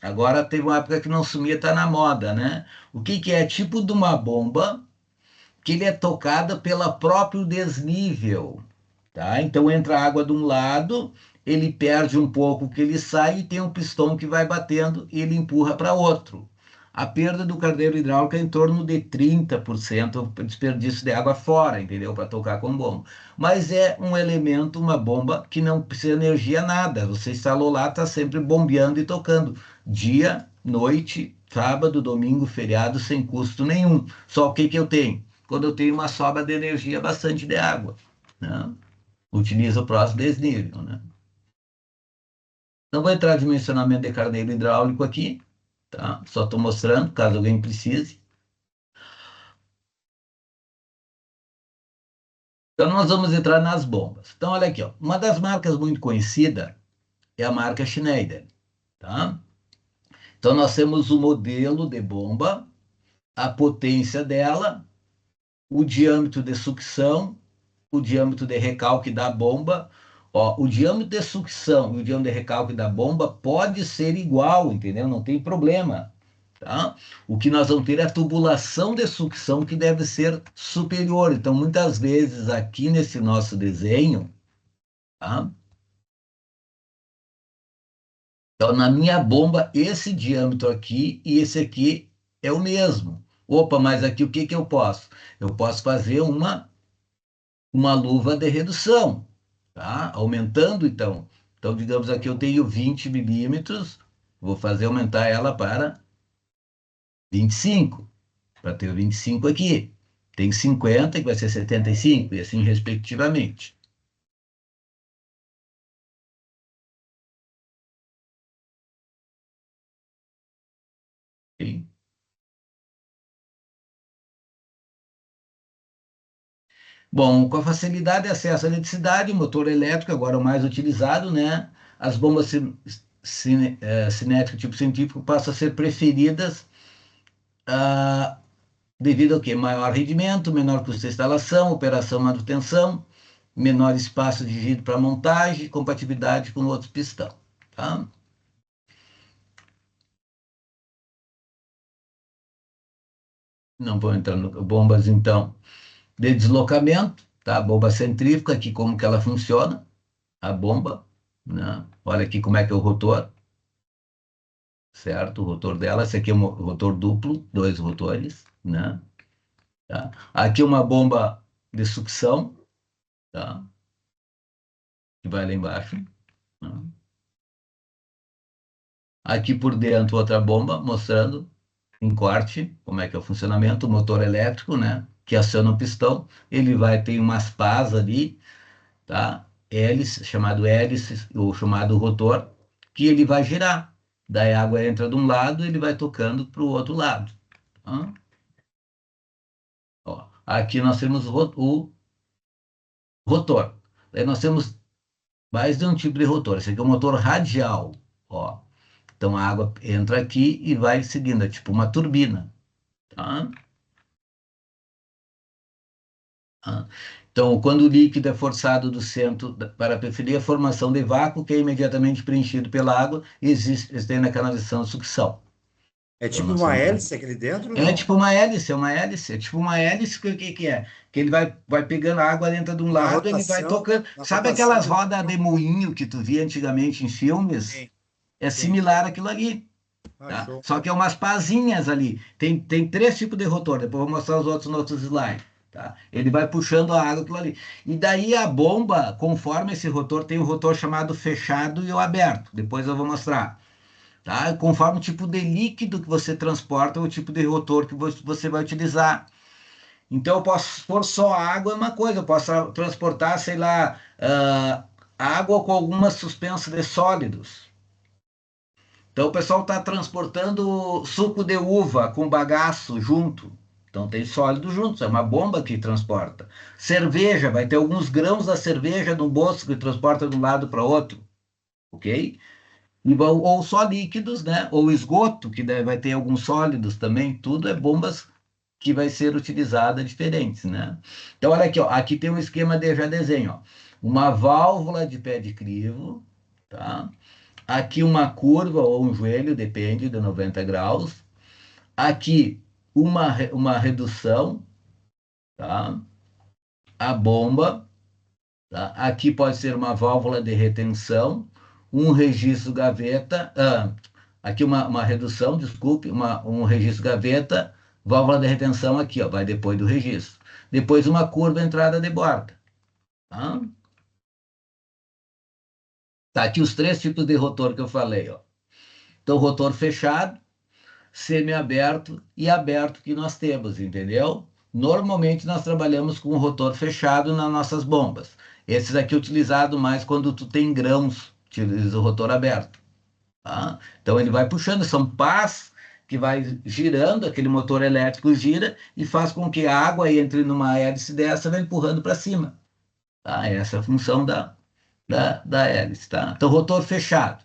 Agora teve uma época que não sumia, está na moda, né? O que que é? Tipo de uma bomba que ele é tocada pelo próprio desnível, tá? Então entra água de um lado, ele perde um pouco que ele sai e tem um pistão que vai batendo e ele empurra para outro. A perda do carneiro hidráulico é em torno de 30% desperdício de água fora, entendeu? Para tocar com bomba. Mas é um elemento, uma bomba que não precisa de energia nada. Você instalou lá, está sempre bombeando e tocando. Dia, noite, sábado, domingo, feriado, sem custo nenhum. Só o que que eu tenho? Quando eu tenho uma sobra de energia, bastante de água, né? Utiliza o próximo desnível, né? Não vou entrar em dimensionamento de carneiro hidráulico aqui, tá? Só estou mostrando, caso alguém precise. Então, nós vamos entrar nas bombas. Então, olha aqui, ó. Uma das marcas muito conhecida é a marca Schneider, tá? Então, nós temos o modelo de bomba, a potência dela, o diâmetro de sucção, o diâmetro de recalque da bomba. Ó, o diâmetro de sucção e o diâmetro de recalque da bomba pode ser igual, entendeu? Não tem problema, tá? O que nós vamos ter é a tubulação de sucção que deve ser superior. Então, muitas vezes aqui nesse nosso desenho, tá? Então, na minha bomba, esse diâmetro aqui e esse aqui é o mesmo. Opa, mas aqui o que que eu posso? Eu posso fazer uma luva de redução, tá? Aumentando, então. Então, digamos aqui, eu tenho 20 milímetros, vou fazer aumentar ela para 25, para ter o 25 aqui. Tem 50, que vai ser 75, e assim respectivamente. Ok? Bom, com a facilidade de acesso à eletricidade, o motor elétrico agora é o mais utilizado, né? As bombas cinéticas tipo científico passam a ser preferidas devido ao quê? Maior rendimento, menor custo de instalação, operação e manutenção, menor espaço de giro para montagem, compatibilidade com outros pistão, tá? Não vou entrar no bombas, então, de deslocamento, tá? Bomba centrífuga, aqui como que ela funciona, a bomba, né? Olha aqui como é que é o rotor, certo? O rotor dela, esse aqui é um rotor duplo, dois rotores, né? Tá? Aqui uma bomba de sucção, tá? Que vai lá embaixo, né? Aqui por dentro outra bomba mostrando em corte como é que é o funcionamento, o motor elétrico, né? Que aciona o pistão, ele vai ter umas pás ali, tá? Hélice, chamado hélice, ou chamado rotor, que ele vai girar. Daí a água entra de um lado, ele vai tocando para o outro lado, tá? Ó, aqui nós temos o rotor. Daí nós temos mais de um tipo de rotor. Esse aqui é o motor radial, ó. Então a água entra aqui e vai seguindo, é tipo uma turbina, tá? Tá? Então, quando o líquido é forçado do centro para a periferia, a formação de vácuo, que é imediatamente preenchido pela água, e existe na canalização de sucção. É Então, tipo nós uma temos... hélice aqui dentro ou É não? tipo uma hélice, é uma hélice. É tipo uma hélice, que o que que é? Que ele vai pegando a água dentro de um Na lado, ele vai rotação, tocando. na Sabe rotação aquelas ele rodas de moinho que tu via antigamente em filmes? sim, É sim. similar àquilo ali. Ah, Tá? show. Só que é umas pazinhas ali. Tem três tipos de rotor, depois eu vou mostrar os outros no outros slides. Tá? Ele vai puxando a água aquilo ali. E daí a bomba, conforme esse rotor, tem um rotor chamado fechado e o aberto. Depois eu vou mostrar. Tá? Conforme o tipo de líquido que você transporta, o tipo de rotor que você vai utilizar. Então, eu posso pôr só água, é uma coisa, eu posso transportar, sei lá, água com alguma suspensa de sólidos. Então, o pessoal está transportando suco de uva com bagaço junto. Então, tem sólido junto, é uma bomba que transporta. Cerveja, vai ter alguns grãos da cerveja no bolso que transporta de um lado para outro, ok? Ou só líquidos, né? Ou esgoto, que vai ter alguns sólidos também. Tudo é bombas que vai ser utilizada diferentes, né? Então, olha aqui, ó, aqui tem um esquema de já desenho, ó. Uma válvula de pé de crivo, tá? Aqui uma curva ou um joelho, depende de 90 graus. Aqui uma redução, tá? A bomba, tá? Aqui pode ser uma válvula de retenção, um registro gaveta, aqui uma redução, desculpe, um registro gaveta, válvula de retenção aqui, ó, vai depois do registro. Depois uma curva entrada de borda. Tá? Tá aqui os três tipos de rotor que eu falei, ó. Então, rotor fechado, semiaberto e aberto que nós temos, entendeu? Normalmente nós trabalhamos com o rotor fechado nas nossas bombas. Esses aqui é utilizado mais quando tu tem grãos, utiliza o rotor aberto. Tá? Então ele vai puxando, são pás que vai girando, aquele motor elétrico gira e faz com que a água entre numa hélice dessa e vai empurrando para cima. Tá? Essa é a função da hélice. Tá? Então, rotor fechado.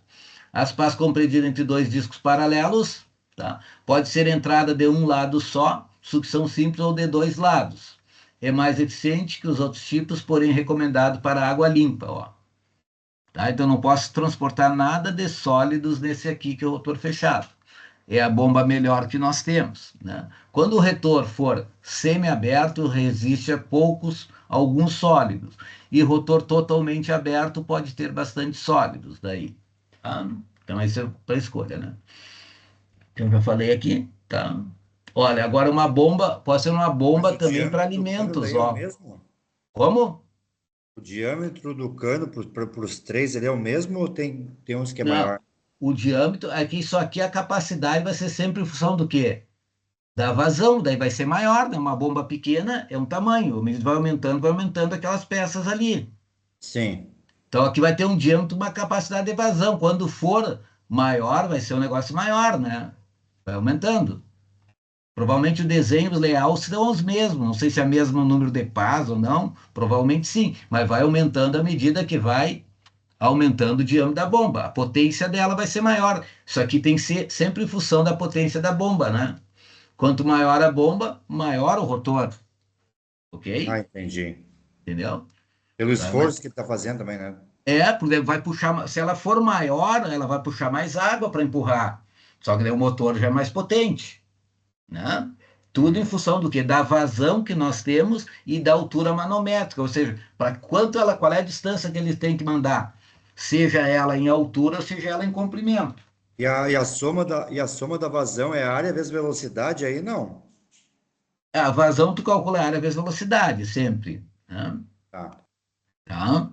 As pás compreendidas entre dois discos paralelos, tá? Pode ser entrada de um lado só, sucção simples ou de dois lados. É mais eficiente que os outros tipos, porém recomendado para água limpa. Ó. Tá? Então não posso transportar nada de sólidos nesse aqui que é o rotor fechado. É a bomba melhor que nós temos. Né? Quando o retor for semi-aberto, resiste a alguns sólidos. E rotor totalmente aberto pode ter bastante sólidos daí. Tá? Então, isso é para escolha, né? Então, já falei aqui, tá? Olha, agora uma bomba, pode ser uma Mas bomba o também para diâmetro do cano alimentos, daí é o ó. mesmo? Como? O diâmetro do cano para os três ele é o mesmo ou tem uns que é Não, maior? o diâmetro, aqui, só que a capacidade vai ser sempre em função do quê? Da vazão, daí vai ser maior, né? Uma bomba pequena é um tamanho, vai aumentando aquelas peças ali. Sim. Então, aqui vai ter um diâmetro, uma capacidade de vazão. Quando for maior, vai ser um negócio maior, né? Vai aumentando. Provavelmente o desenho, os layouts serão os mesmos. Não sei se é o mesmo número de pás ou não. Provavelmente sim. Mas vai aumentando à medida que vai aumentando o diâmetro da bomba. A potência dela vai ser maior. Isso aqui tem que ser sempre em função da potência da bomba, né? Quanto maior a bomba, maior o rotor. Ah, Ok? entendi. Entendeu? Pelo Vai aumentar. esforço que ele está fazendo também, né? Porque vai puxar. Se ela for maior, ela vai puxar mais água para empurrar. Só que daí o motor já é mais potente, né? Tudo em Uhum. função do que? Da vazão que nós temos e da altura manométrica, ou seja, para quanto ela, qual é a distância que eles têm que mandar, seja ela em altura, seja ela em comprimento. E a soma da vazão é a área vezes velocidade aí, não. A vazão tu calcula a área vezes velocidade, sempre, né? Tá. Tá?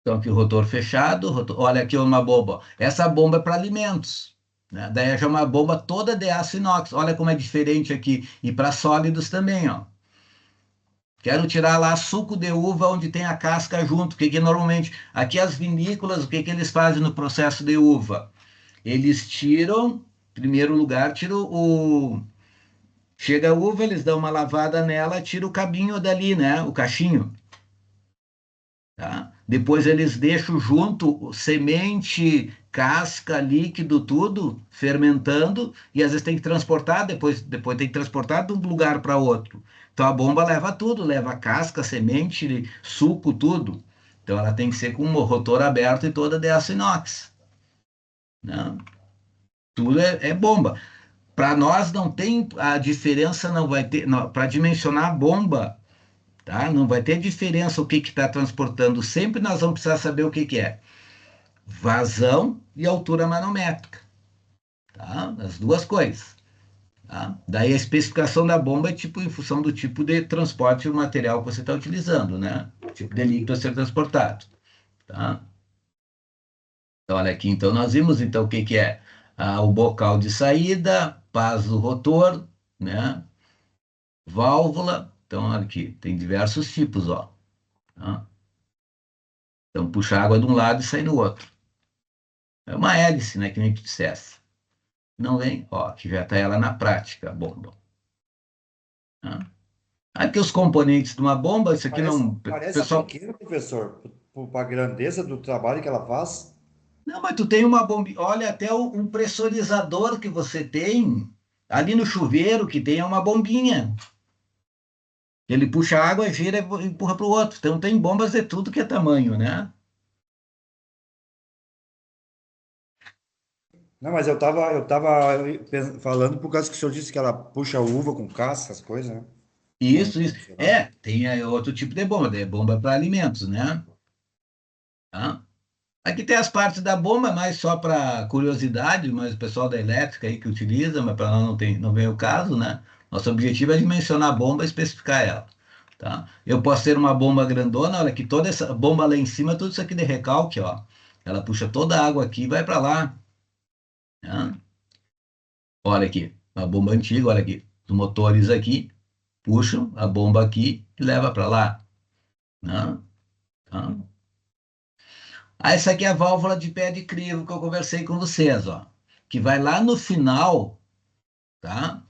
Então aqui o rotor fechado, olha aqui uma bomba. Essa bomba é para alimentos, né? Daí já é uma bomba toda de aço inox. Olha como é diferente aqui. E para sólidos também, ó. Quero tirar lá suco de uva onde tem a casca junto. O que que normalmente, aqui as vinícolas, o que que eles fazem no processo de uva? Eles tiram, em primeiro lugar, chega a uva, eles dão uma lavada nela, tira o cabinho dali, né? O cachinho, tá? Depois eles deixam junto semente, casca, líquido, tudo fermentando e às vezes tem que transportar, depois tem que transportar de um lugar para outro. Então a bomba leva tudo, leva casca, semente, suco, tudo. Então ela tem que ser com o rotor aberto e toda de aço inox, né? Tudo é bomba. Para nós não tem a diferença, não vai ter, para dimensionar a bomba, tá? Não vai ter diferença o que está transportando. Sempre nós vamos precisar saber o que que é. vazão e altura manométrica, tá? As duas coisas. Tá? Daí a especificação da bomba é tipo em função do tipo de transporte do material que você está utilizando, né? O tipo de líquido a ser transportado, tá? Então, olha aqui, então nós vimos então o que que é o bocal de saída, pás do rotor, né? Válvula, então olha aqui, tem diversos tipos, ó. Tá? Então puxa água de um lado e sai do outro. É uma hélice, né? Que nem tu dissesse. Não vem, ó, que já está ela na prática, a bomba. Tá? Aqui os componentes de uma bomba, isso aqui Parece, não. parece Pessoal, pequeno, professor, para a grandeza do trabalho que ela faz. não, mas tu tem uma bomba. Olha, até um pressurizador que você tem ali no chuveiro que tem é uma bombinha. Ele puxa a água, gira e empurra para o outro. Então tem bombas de tudo que é tamanho, né? Não, mas eu tava falando por causa que o senhor disse que ela puxa uva com casca, essas coisas, né? Isso. Não sei lá. É, tem outro tipo de bomba, é bomba para alimentos, né? Tá? Aqui tem as partes da bomba, mas só para curiosidade, mas o pessoal da elétrica aí que utiliza, mas para nós não vem o caso, né? Nosso objetivo é dimensionar a bomba e especificar ela, tá? Eu posso ter uma bomba grandona, olha que toda essa bomba lá em cima, tudo isso aqui de recalque, ó. Ela puxa toda a água aqui e vai para lá, né? Olha aqui, uma bomba antiga, olha aqui. Os motores aqui puxam a bomba aqui e leva para lá, né? Tá? Essa aqui é a válvula de pé de crivo que eu conversei com vocês, ó. Que vai lá no final, tá?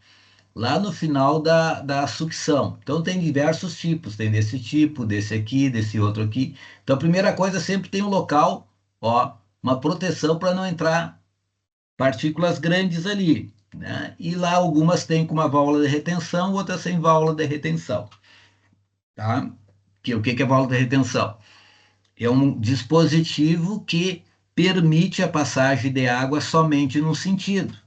Lá no final da sucção. Então tem diversos tipos, tem desse tipo, desse aqui, desse outro aqui. Então a primeira coisa sempre tem um local, ó, uma proteção para não entrar partículas grandes ali, né? E lá algumas têm com uma válvula de retenção, outras sem válvula de retenção, tá? O que é válvula de retenção? É um dispositivo que permite a passagem de água somente num sentido,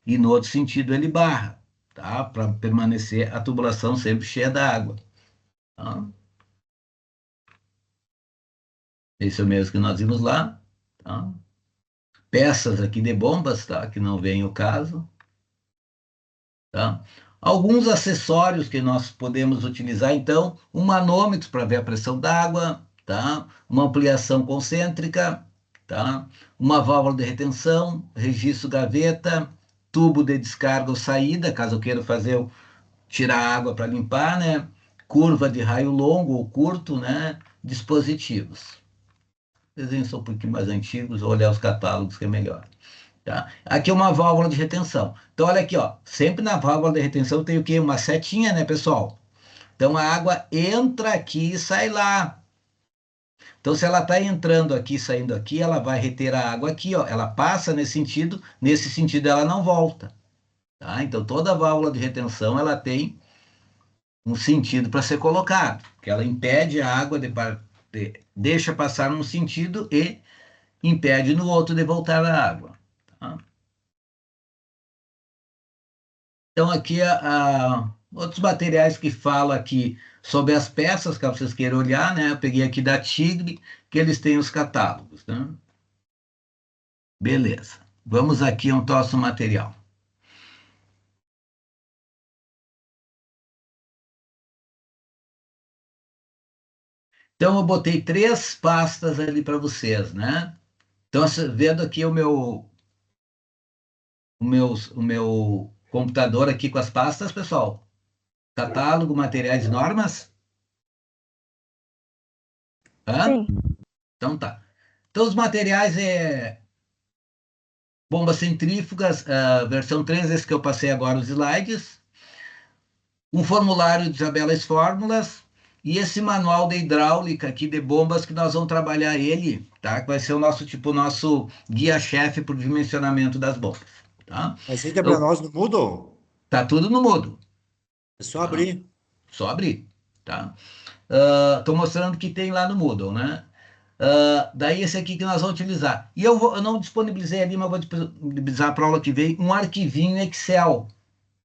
e no outro sentido ele barra, tá? Para permanecer a tubulação sempre cheia d'água. Tá? Esse é o mesmo que nós vimos lá. Tá? Peças aqui de bombas, tá? Que não vem o caso. Tá? Alguns acessórios que nós podemos utilizar, então, um manômetro para ver a pressão d'água, tá? Uma ampliação concêntrica, tá? Uma válvula de retenção, registro gaveta, tubo de descarga ou saída, caso eu queira fazer tirar água para limpar, né? Curva de raio longo ou curto, né? Dispositivos. Desenhos são um pouquinho mais antigos, ou olhar os catálogos que é melhor. Tá? Aqui é uma válvula de retenção. Então, olha aqui, ó. Sempre na válvula de retenção tem o quê? Uma setinha, né, pessoal? Então, a água entra aqui e sai lá. Então, se ela está entrando aqui, saindo aqui, ela vai reter a água aqui, ó. Ela passa nesse sentido ela não volta. Tá? Então, toda válvula de retenção, ela tem um sentido para ser colocado, que ela impede a água deixa passar num sentido e impede no outro de voltar a água. Tá? Então, aqui outros materiais que falam aqui sobre as peças, que vocês queiram olhar, né? Eu peguei aqui da Tigre, que eles têm os catálogos, né? Beleza. Vamos aqui a um próximo material. Então, eu botei 3 pastas ali para vocês, né? Então, vendo aqui o meu computador aqui com as pastas, pessoal. Catálogo, materiais e normas? Hã? Sim. Então tá. Então os materiais bombas centrífugas, versão 3, esse que eu passei agora os slides, um formulário de tabelas fórmulas e esse manual de hidráulica aqui de bombas que nós vamos trabalhar ele, tá? Que vai ser o nosso guia-chefe para o dimensionamento das bombas, tá? Aceita para Então, nós no Moodle? tá tudo no Moodle, É só tá? abrir. Só abrir, tá? Estou mostrando que tem lá no Moodle, né? Daí esse aqui que nós vamos utilizar. E eu não disponibilizei ali, mas vou disponibilizar para a aula que vem um arquivinho Excel.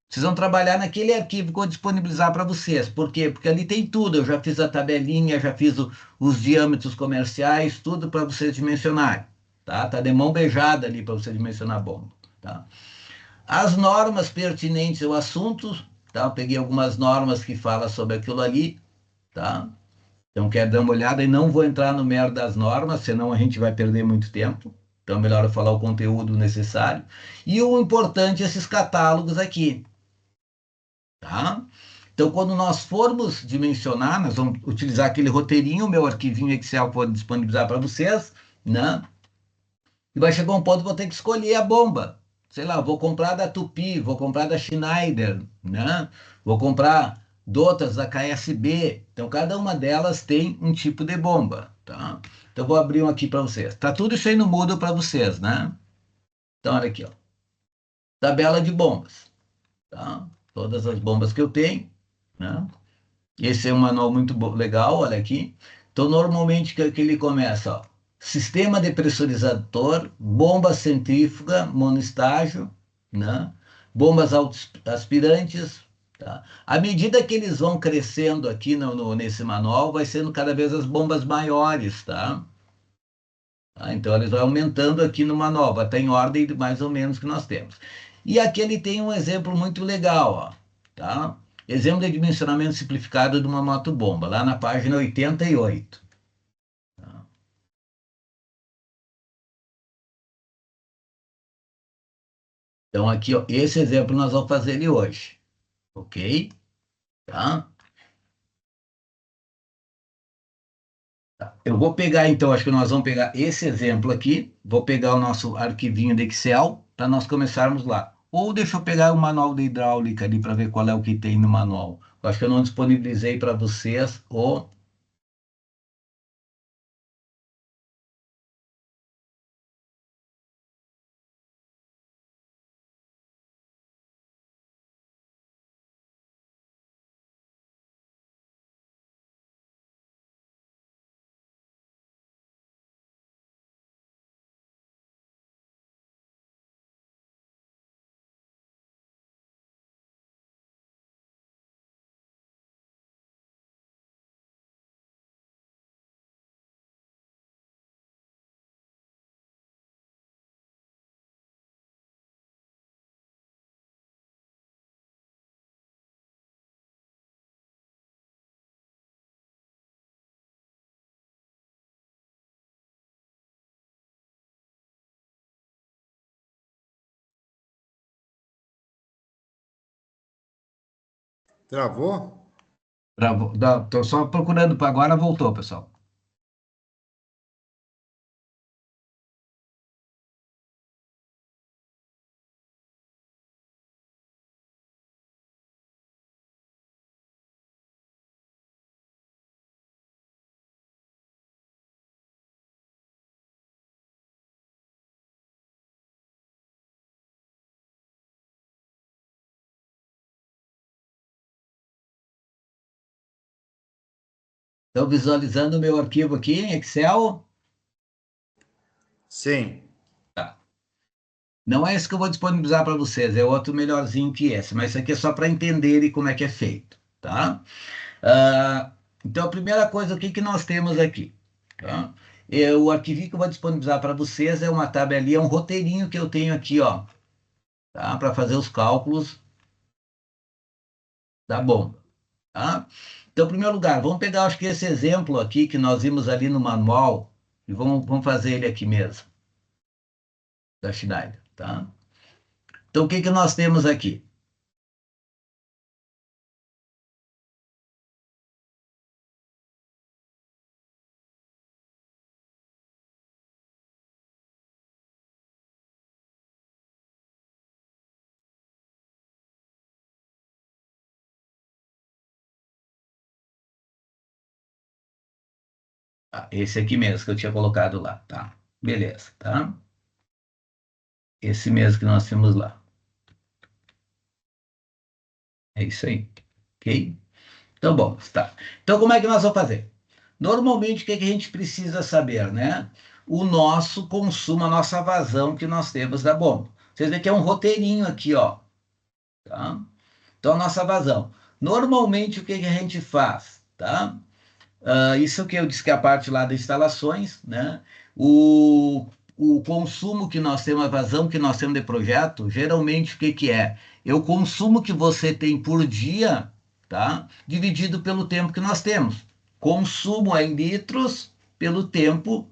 Vocês vão trabalhar naquele arquivo que eu vou disponibilizar para vocês. Por quê? Porque ali tem tudo. Eu já fiz a tabelinha, já fiz os diâmetros comerciais, tudo para vocês dimensionarem. tá? Tá de mão beijada ali para você dimensionar a bomba, tá? As normas pertinentes ao assunto, tá? Eu peguei algumas normas que falam sobre aquilo ali, tá? Então, quero dar uma olhada e não vou entrar no mérito das normas, senão a gente vai perder muito tempo. Então, é melhor eu falar o conteúdo necessário. E o importante, esses catálogos aqui, tá? Então, quando nós formos dimensionar, nós vamos utilizar aquele roteirinho, meu arquivinho Excel que vou disponibilizar para vocês, né? E vai chegar um ponto que vou ter que escolher a bomba. Sei lá, vou comprar da Tupi, vou comprar da Schneider, né? Vou comprar de outras da KSB. Então, cada uma delas tem um tipo de bomba, tá? Então, vou abrir um aqui para vocês. Tá tudo isso aí no Moodle para vocês, né? Então, olha aqui, ó. Tabela de bombas, tá? Todas as bombas que eu tenho, né? Esse é um manual muito legal, olha aqui. Então, normalmente, que ele começa, ó. Sistema depressurizador, bomba centrífuga, monoestágio, né? Bombas aspirantes, tá? À medida que eles vão crescendo aqui nesse manual, vai sendo cada vez as bombas maiores, tá? Então, eles vão aumentando aqui no manual, vai estar em ordem mais ou menos que nós temos. E aqui ele tem um exemplo muito legal, ó, tá? Exemplo de dimensionamento simplificado de uma motobomba, lá na página 88. Tá? Então, aqui, ó, esse exemplo nós vamos fazer ele hoje, ok? Tá? Eu vou pegar, então, acho que nós vamos pegar esse exemplo aqui, vou pegar o nosso arquivinho de Excel para nós começarmos lá. Ou deixa eu pegar o manual de hidráulica ali para ver qual é o que tem no manual. Eu acho que eu não disponibilizei para vocês o... Travou? Estou só procurando para agora, voltou, pessoal. Estão visualizando o meu arquivo aqui em Excel? Sim. Não é esse que eu vou disponibilizar para vocês, é outro melhorzinho que esse, mas isso aqui é só para entenderem como é que é feito, tá? Então, a primeira coisa, o que que nós temos aqui? Tá? O arquivo que eu vou disponibilizar para vocês é uma tabelinha, é um roteirinho que eu tenho aqui, ó, tá? Para fazer os cálculos da bomba, tá? Então, em primeiro lugar, vamos pegar, acho que esse exemplo aqui que nós vimos ali no manual e vamos fazer ele aqui mesmo, da Schneider, tá? Então, o que que nós temos aqui? Esse aqui mesmo que eu tinha colocado lá, tá? Beleza, tá? Esse mesmo que nós temos lá. É isso aí, ok? Então, bom, tá. Então, como é que nós vamos fazer? Normalmente, o que é que a gente precisa saber, né? O nosso consumo, a nossa vazão que nós temos da bomba. Vocês veem que é um roteirinho aqui, ó, tá? Então, a nossa vazão. Normalmente, o que que a gente faz, tá? Isso que eu disse que é a parte lá das instalações, né? o consumo que nós temos, a vazão que nós temos de projeto, geralmente o que que é? É o consumo que você tem por dia, tá? Dividido pelo tempo que nós temos. Consumo é em litros pelo tempo,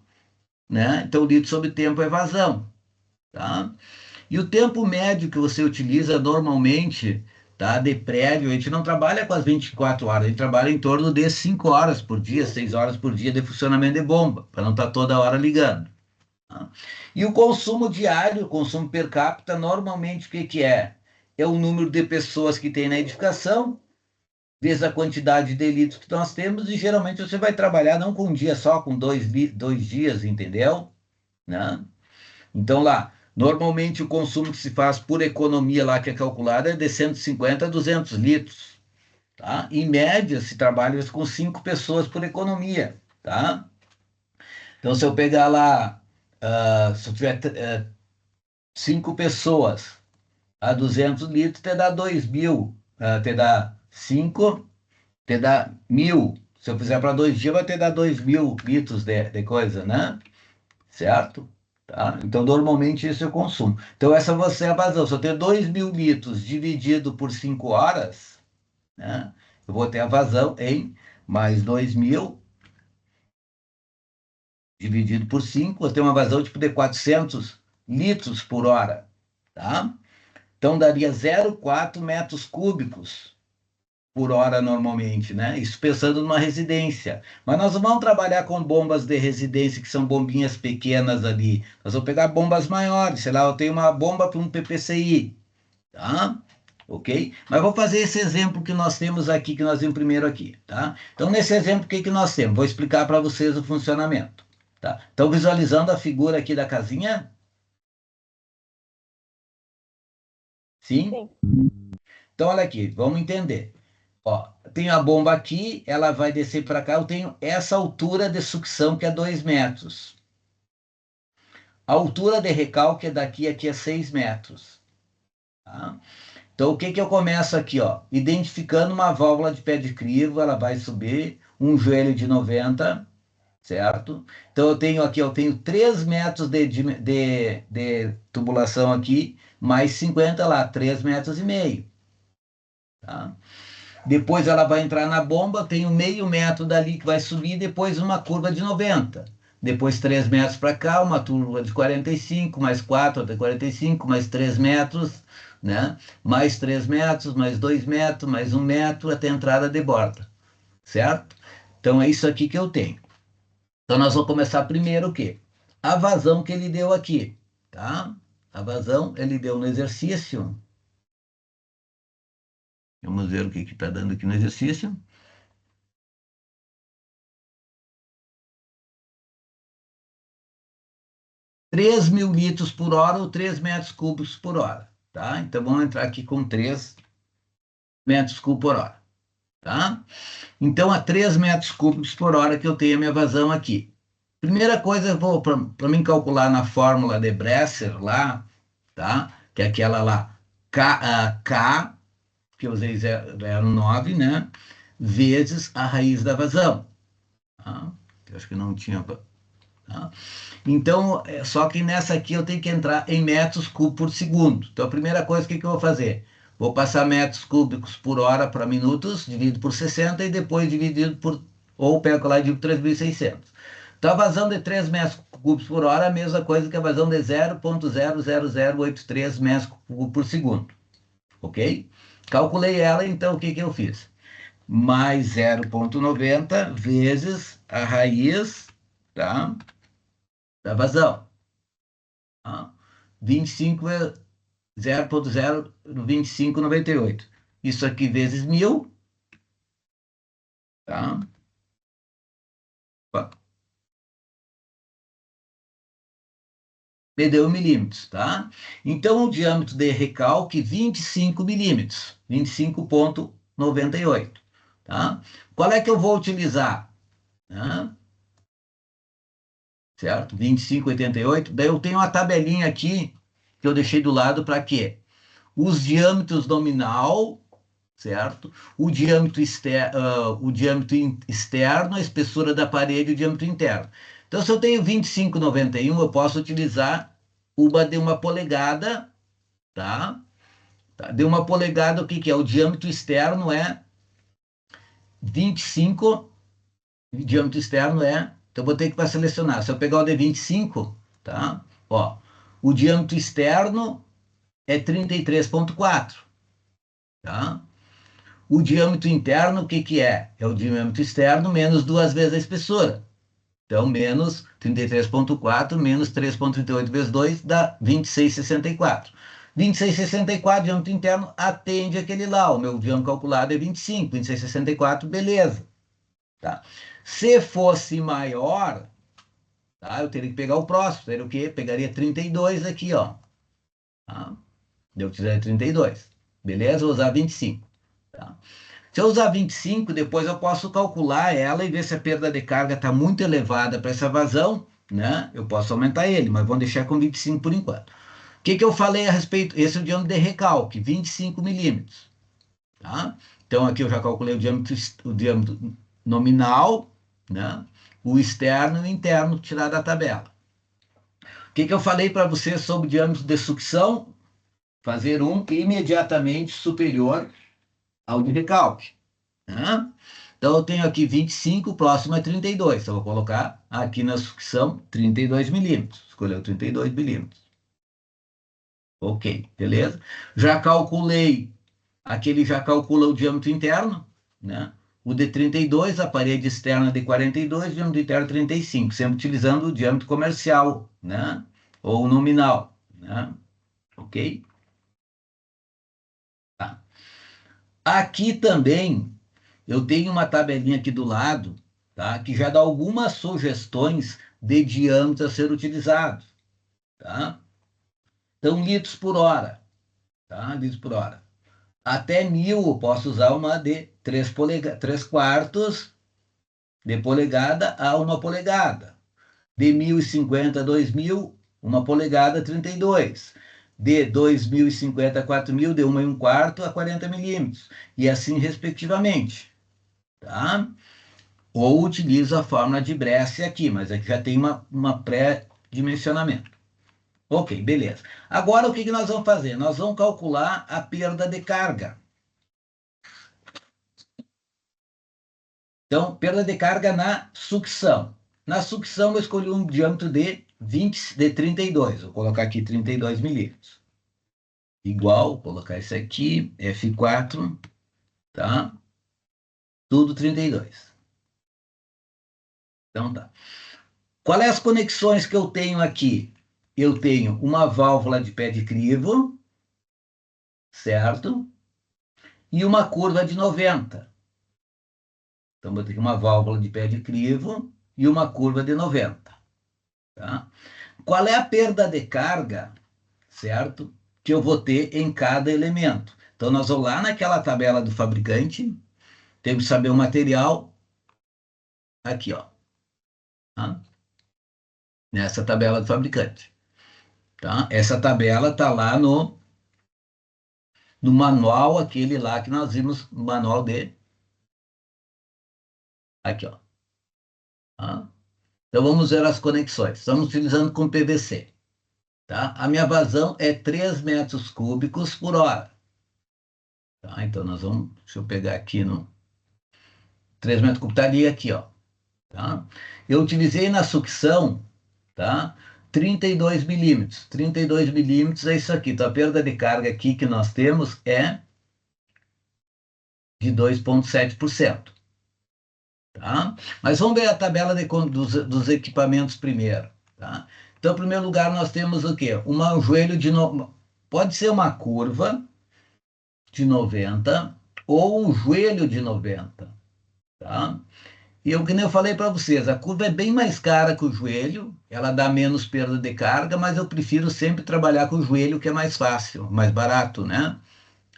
né? Então, litro sobre tempo é vazão, tá? E o tempo médio que você utiliza normalmente, tá, de prédio, a gente não trabalha com as 24 horas, a gente trabalha em torno de 5 horas por dia, 6 horas por dia de funcionamento de bomba, para não estar toda hora ligando. Tá? E o consumo diário, o consumo per capita, normalmente o que que é? É o número de pessoas que tem na edificação, vezes a quantidade de litros que nós temos, e geralmente você vai trabalhar não com um dia só, com dois dias, entendeu? Né? Então lá, normalmente o consumo que se faz por economia lá que é calculado é de 150 a 200 litros, tá? Em média, se trabalha com 5 pessoas por economia, tá? Então, se eu pegar lá, se eu tiver 5 pessoas a 200 litros, te dá 2.000, te dá 5, te dá 1.000. Se eu fizer para 2 dias, vai te dar 2.000 litros de coisa, né? Certo? Tá? Então, normalmente, esse é o consumo. Então, essa você é a vazão. Se eu ter 2.000 litros dividido por 5 horas, né? Eu vou ter a vazão em mais 2.000 dividido por 5, eu tenho uma vazão tipo de 400 litros por hora, tá? Então, daria 0,4 metros cúbicos por hora normalmente, né? Isso pensando numa residência. Mas nós não vamos trabalhar com bombas de residência, que são bombinhas pequenas ali. Nós vamos pegar bombas maiores, sei lá, eu tenho uma bomba para um PPCI, tá? Ok? Mas vou fazer esse exemplo que nós temos aqui, que nós vimos primeiro aqui, tá? Então, nesse exemplo, o que que nós temos? Vou explicar para vocês o funcionamento, tá? Estão visualizando a figura aqui da casinha? Sim? Sim. Então, olha aqui, vamos entender. Ó, tenho a bomba aqui, ela vai descer para cá, eu tenho essa altura de sucção que é 2 metros. A altura de recalque é daqui a aqui é 6 metros. Tá? Então, o que que eu começo aqui, ó? Identificando uma válvula de pé de crivo, ela vai subir, um joelho de 90, certo? Então, eu tenho aqui, eu tenho 3 metros de tubulação aqui, mais 50 lá, 3 metros e meio. Tá? Depois ela vai entrar na bomba, tem um meio metro dali que vai subir, depois uma curva de 90. Depois 3 metros para cá, uma curva de 45, mais 4 até 45, mais 3 metros, né? Mais 3 metros, mais 2 metros, mais 1 metro até a entrada de borda, certo? Então é isso aqui que eu tenho. Então nós vamos começar primeiro o quê? A vazão que ele deu aqui, tá? A vazão ele deu no exercício. Vamos ver o que está dando aqui no exercício. 3.000 litros por hora ou 3 metros cúbicos por hora, tá? Então, vamos entrar aqui com 3 metros cúbicos por hora, tá? Então, a 3 metros cúbicos por hora que eu tenho a minha vazão aqui. Primeira coisa, eu vou, para mim calcular na fórmula de Bresser lá, tá? Que é aquela lá, K, que eu usei 0,9, né? Vezes a raiz da vazão. Tá? Eu acho que não tinha... Tá? Então, só que nessa aqui eu tenho que entrar em metros cúbicos por segundo. Então, a primeira coisa, o que eu vou fazer? Vou passar metros cúbicos por hora para minutos, dividido por 60, e depois dividido por, ou pego lá e divido por 3.600. Então, a vazão de 3 metros cúbicos por hora é a mesma coisa que a vazão de 0,00083 metros cúbicos por segundo. Ok? Calculei ela, então o que eu fiz? Mais 0,90 vezes a raiz, tá? Da vazão. Tá? 25 é 0,02598. Isso aqui vezes 1.000, tá? Me deu milímetros, tá? Então, o diâmetro de recalque, 25 milímetros, 25,98, tá? Qual é que eu vou utilizar? Tá? Certo? 25,88. Daí eu tenho uma tabelinha aqui que eu deixei do lado para quê? Os diâmetros nominal, certo? O diâmetro externo, a espessura da parede e o diâmetro interno. Então, se eu tenho 25,91, eu posso utilizar uma de 1 polegada, tá? De 1 polegada, o que que é? O diâmetro externo é 25, o diâmetro externo é, então vou ter que para selecionar. Se eu pegar o de 25, tá? Ó, o diâmetro externo é 33,4, tá? O diâmetro interno, o que que é? É o diâmetro externo menos 2 vezes a espessura. Então, menos 33,4 menos 3,38 vezes 2 dá 26,64. 26,64, diâmetro interno, atende aquele lá. O meu diâmetro calculado é 25. 26,64, beleza. Tá? Se fosse maior, tá? Eu teria que pegar o próximo. Seria o quê? Pegaria 32 aqui, ó. Tá? Eu tiraria 32. Beleza? Vou usar 25. Tá? Se eu usar 25, depois eu posso calcular ela e ver se a perda de carga está muito elevada para essa vazão, né? Eu posso aumentar ele, mas vamos deixar com 25 por enquanto. O que que eu falei a respeito? Esse é o diâmetro de recalque, 25 milímetros. Tá? Então aqui eu já calculei o diâmetro nominal, né? O externo e o interno tirado da tabela. O que que eu falei para você sobre o diâmetro de sucção? Fazer um imediatamente superior ao de recalque. Né? Então, eu tenho aqui 25, próximo é 32. Então, eu vou colocar aqui na sucção 32 milímetros. Escolheu 32 milímetros. Ok, beleza? Já calculei, aqui ele já calcula o diâmetro interno, né? O de 32, a parede externa de 42, o diâmetro interno 35, sempre utilizando o diâmetro comercial, né? Ou nominal, né? Ok? Tá. Aqui também eu tenho uma tabelinha aqui do lado, tá? Que já dá algumas sugestões de diâmetro a ser utilizado, tá? Então, litros por hora, tá? Litros por hora. Até 1.000 eu posso usar uma de 3 quartos de polegada a 1 polegada. De 1.050 a 2.000, 1 polegada 32. De 2.050 a 4.000, de 1 1/4 a 40 milímetros. E assim respectivamente, tá? Ou utilizo a fórmula de Brescia aqui, mas aqui já tem uma pré-dimensionamento. Ok, beleza. Agora o que nós vamos fazer? Nós vamos calcular a perda de carga. Então, perda de carga na sucção. Na sucção, eu escolhi um diâmetro de 32. Vou colocar aqui 32 milímetros. Igual, vou colocar esse aqui, F4, tá? Tudo 32. Então tá. Qual é as conexões que eu tenho aqui? Eu tenho uma válvula de pé de crivo, certo? E uma curva de 90. Então, vou ter uma válvula de pé de crivo e uma curva de 90. Tá? Qual é a perda de carga, certo? Que eu vou ter em cada elemento. Então, nós vamos lá naquela tabela do fabricante, temos que saber o material, aqui, ó. Tá? Nessa tabela do fabricante. Tá? Essa tabela está lá no manual, aquele lá que nós vimos, no manual de... Aqui, ó. Tá? Então, vamos ver as conexões. Estamos utilizando com PVC. Tá? A minha vazão é 3 metros cúbicos por hora. Tá? Então, nós vamos... Deixa eu pegar aqui no... 3 metros cúbicos, está ali aqui, ó. Tá? Eu utilizei na sucção, tá? 32 milímetros. 32 milímetros é isso aqui. Então, a perda de carga aqui que nós temos é de 2,7%. Tá? Mas vamos ver a tabela dos equipamentos primeiro. Tá? Então, em primeiro lugar, nós temos o quê? Um joelho de... Pode ser uma curva de 90 ou um joelho de 90. Tá? E eu, que nem eu falei para vocês, a curva é bem mais cara que o joelho, ela dá menos perda de carga, mas eu prefiro sempre trabalhar com o joelho, que é mais fácil, mais barato, né?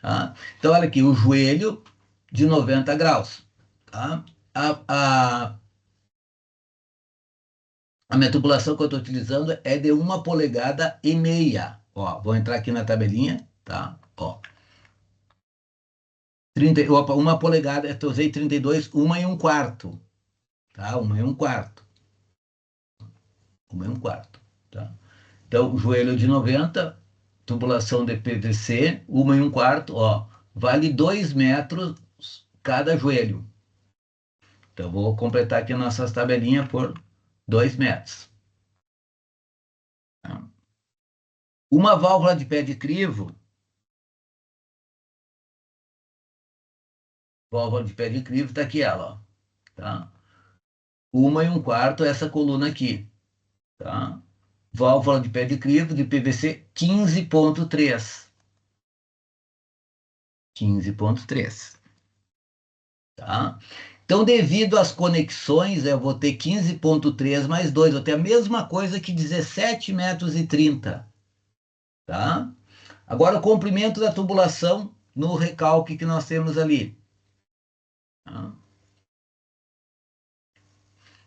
Tá? Então, olha aqui, o joelho de 90 graus. Tá? A, a, a minha tubulação que eu estou utilizando é de 1,5 polegadas. Ó, vou entrar aqui na tabelinha, tá? Ó. 1 polegada, eu usei 32, 1 1/4. Tá? 1 1/4. 1,25, tá? Então, joelho de 90, tubulação de PVC, 1,25, ó, vale 2 metros cada joelho. Então, vou completar aqui nossas tabelinhas por 2 metros. Tá? Uma válvula de pé de crivo, está aqui ela, ó, tá? 1,25, essa coluna aqui, tá? Válvula de pé de crivo de PVC 15,3. 15,3. Tá? Então, devido às conexões, eu vou ter 15,3 mais 2, vou ter a mesma coisa que 17,30 metros. Tá? Agora, o comprimento da tubulação no recalque que nós temos ali. Tá?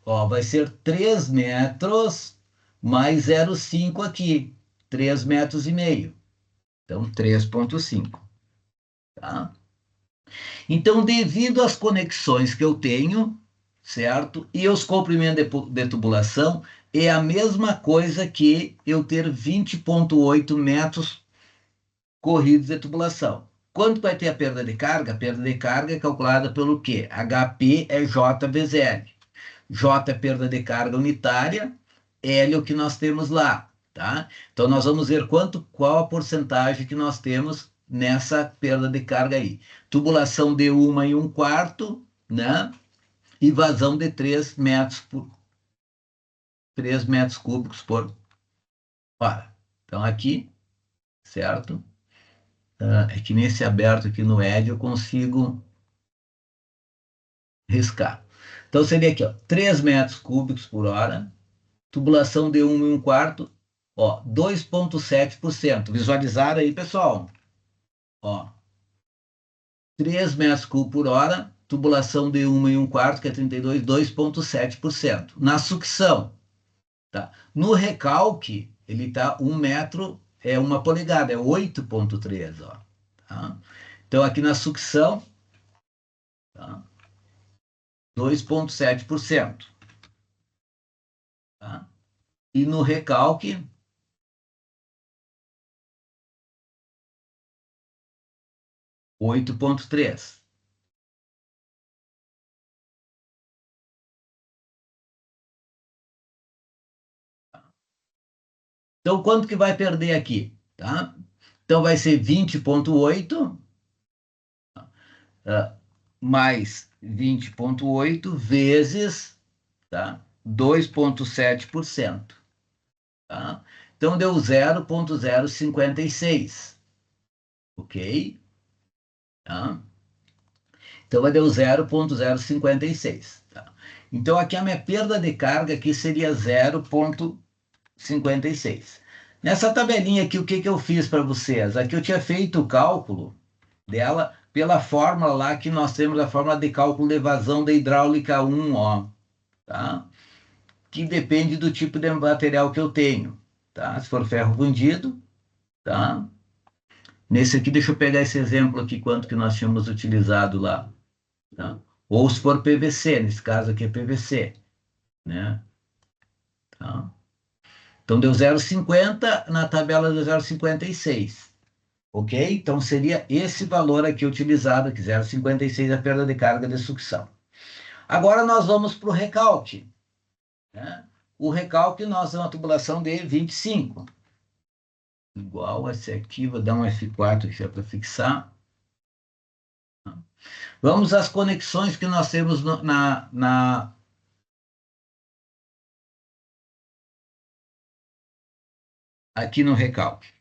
Ó, vai ser 3 metros mais 0,5 aqui, 3,5 metros. Então, 3,5. Tá? Então, devido às conexões que eu tenho, certo? E os comprimentos de tubulação, é a mesma coisa que eu ter 20,8 metros corridos de tubulação. Quanto vai ter a perda de carga? A perda de carga é calculada pelo quê? HP é J vezes L. J é perda de carga unitária, L é o que nós temos lá, tá? Então, nós vamos ver qual a porcentagem que nós temos nessa perda de carga aí. Tubulação de 1,25, né? E vazão de 3 metros cúbicos por hora. Então, aqui, certo? É que nesse aberto aqui no ED eu consigo riscar. Então, seria aqui, ó, 3 metros cúbicos por hora, tubulação de 1,25, ó, 2,7%. Visualizaram aí, pessoal? Ó, 3 metros cúbicos por hora, tubulação de 1,25, que é 32, 2,7%. Na sucção, tá? No recalque, ele está 1 metro, é 1 polegada, é 8,3, ó. Tá? Então, aqui na sucção, tá? 2,7%. Tá? E no recalque, 8,3%. Então, quanto que vai perder aqui? Tá? Então, vai ser 20,8 mais 20,8 vezes, tá? 2,7%. Tá? Então, deu 0,056. Ok? Tá? Então, vai dar 0,056. Tá? Então, aqui a minha perda de carga aqui seria 0,56. Nessa tabelinha aqui, o que eu fiz para vocês? Aqui eu tinha feito o cálculo dela pela fórmula lá que nós temos, a fórmula de cálculo de vazão da hidráulica 1, ó, tá? Que depende do tipo de material que eu tenho, tá? Se for ferro fundido, tá? Nesse aqui, deixa eu pegar esse exemplo aqui, quanto que nós tínhamos utilizado lá, tá? Ou se for PVC, nesse caso aqui é PVC, né? Tá? Então, deu 0,50, na tabela deu 0,56. Ok? Então, seria esse valor aqui utilizado, aqui, 0,56, a perda de carga de sucção. Agora, nós vamos para o recalque. Né? O recalque, nós temos uma tubulação de 25. Igual esse aqui, vou dar um F4 aqui para fixar. Vamos às conexões que nós temos aqui no recalque.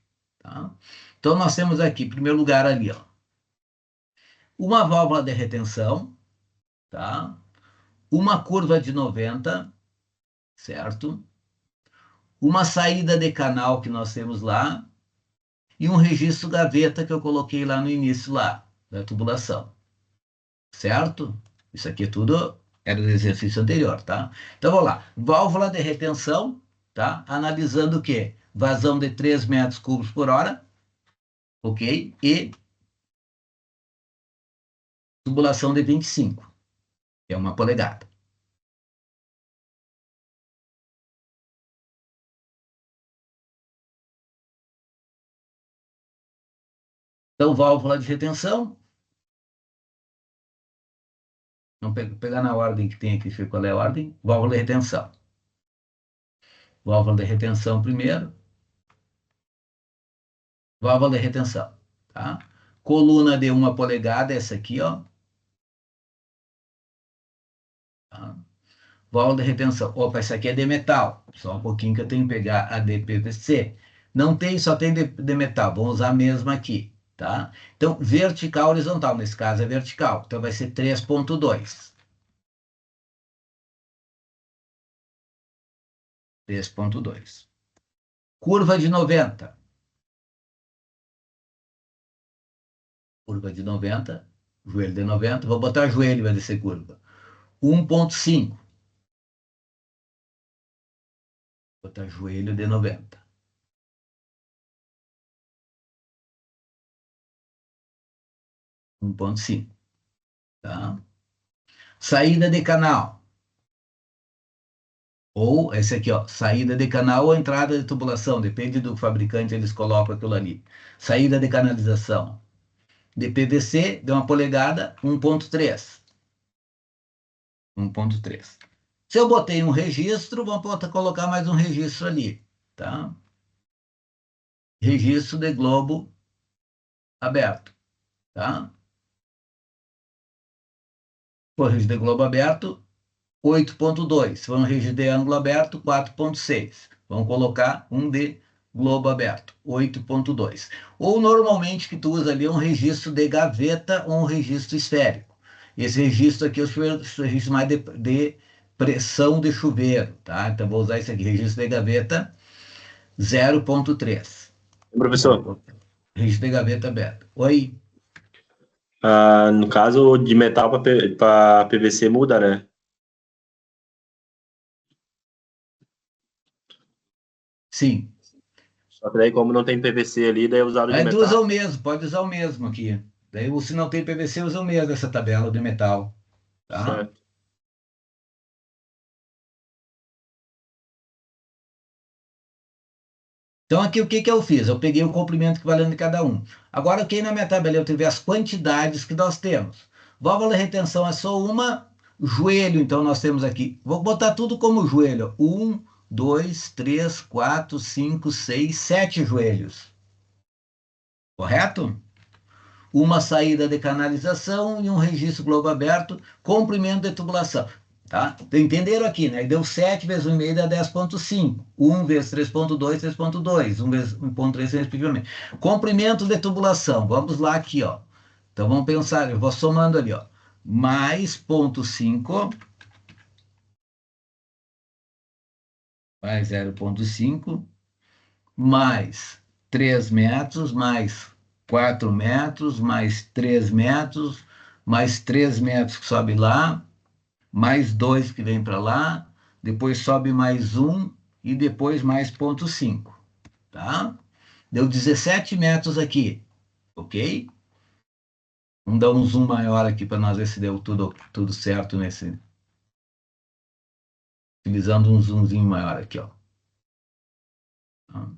Tá? Então, nós temos aqui, em primeiro lugar, ali, ó, uma válvula de retenção, tá? Uma curva de 90, certo? Uma saída de canal que nós temos lá e um registro gaveta que eu coloquei lá no início lá, da tubulação, certo? Isso aqui tudo era do exercício anterior, tá? Então, vamos lá. Válvula de retenção, tá? Analisando o quê? Vazão de 3 metros cúbicos por hora, ok? E tubulação de 25, que é 1 polegada. Então, válvula de retenção. Vamos pegar na ordem que tem aqui, deixa eu ver qual é a ordem. Válvula de retenção. Válvula de retenção primeiro. Válvula de retenção, tá? Coluna de 1 polegada, essa aqui, ó. Tá? Válvula de retenção. Opa, essa aqui é de metal. Só um pouquinho que eu tenho que pegar a de PVC. Não tem, só tem de metal. Vamos usar a mesma aqui, tá? Então, vertical, horizontal. Nesse caso é vertical. Então, vai ser 3,2. 3,2. Curva de 90. Curva de 90. Joelho de 90. Vou botar joelho, vai descer curva. 1,5. Botar joelho de 90. 1,5. Tá? Saída de canal. Ou esse aqui, ó, saída de canal ou entrada de tubulação, depende do fabricante, eles colocam aquilo ali. Saída de canalização. De PVC, de 1 polegada, 1,3. 1,3. Se eu botei um registro, vamos colocar mais um registro ali, tá? Registro de globo aberto, tá? Por registro de globo aberto, 8,2. Vamos registro de ângulo aberto, 4,6. Vamos colocar um de globo aberto, 8,2. Ou normalmente que tu usa ali é um registro de gaveta ou um registro esférico. Esse registro aqui é o registro mais de pressão de chuveiro, tá? Então vou usar esse aqui, registro de gaveta 0,3. Professor, Registro de gaveta aberto. Oi? no caso de metal para PVC muda, né? Sim. Só que daí, como não tem PVC ali, daí é usado de Aí tu usa metal. o mesmo, pode usar o mesmo aqui. Daí, se não tem PVC, usa o mesmo, essa tabela de metal. Tá? Certo. Então, aqui o que eu fiz? Eu peguei o comprimento equivalente de cada um. Agora, aqui na minha tabela eu tive as quantidades que nós temos. Válvula de retenção é só uma. Joelho, então, nós temos aqui. Vou botar tudo como joelho. 1, 2, 3, 4, 5, 6, 7 joelhos. Correto? Uma saída de canalização e um registro globo aberto, comprimento de tubulação. Tá? Entenderam aqui, né? Deu 7 vezes 1,5 dá 10,5. 1 vezes 3,2, 3,2. 1 vezes 1,3, respectivamente. Comprimento de tubulação. Vamos lá aqui, ó. Então vamos pensar, eu vou somando ali, ó. Mais 0,5, mais 0,5, mais 3 metros, mais 4 metros, mais 3 metros, mais 3 metros que sobe lá, mais 2 que vem para lá, depois sobe mais 1 e depois mais 0,5, tá? Deu 17 metros aqui, ok? Vamos dar um zoom maior aqui para nós ver se deu tudo certo nesse. Utilizando um zoomzinho maior aqui, ó. Tá?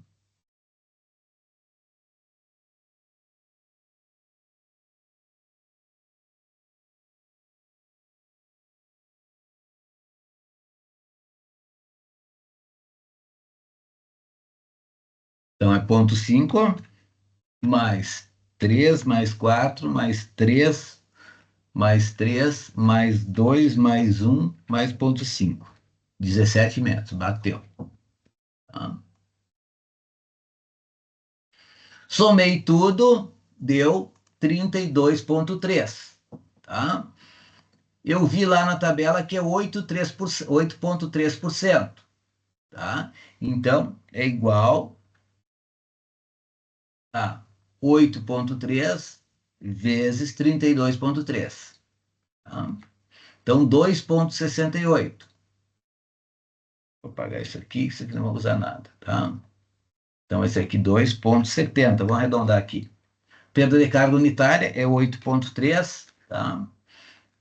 Então é 0,5 mais 3 mais 4 mais 3 mais 3 mais 2 mais 1 mais 0,5. 17 metros, bateu. Tá? Somei tudo, deu 32,3. Tá? Eu vi lá na tabela que é 8,3%. Tá? Então, é igual a 8,3 vezes 32,3. Tá? Então, 2,68. Vou apagar isso aqui não vou usar nada. Tá? Então, esse aqui, 2,70. Vamos arredondar aqui. Perda de carga unitária é 8,3. Tá?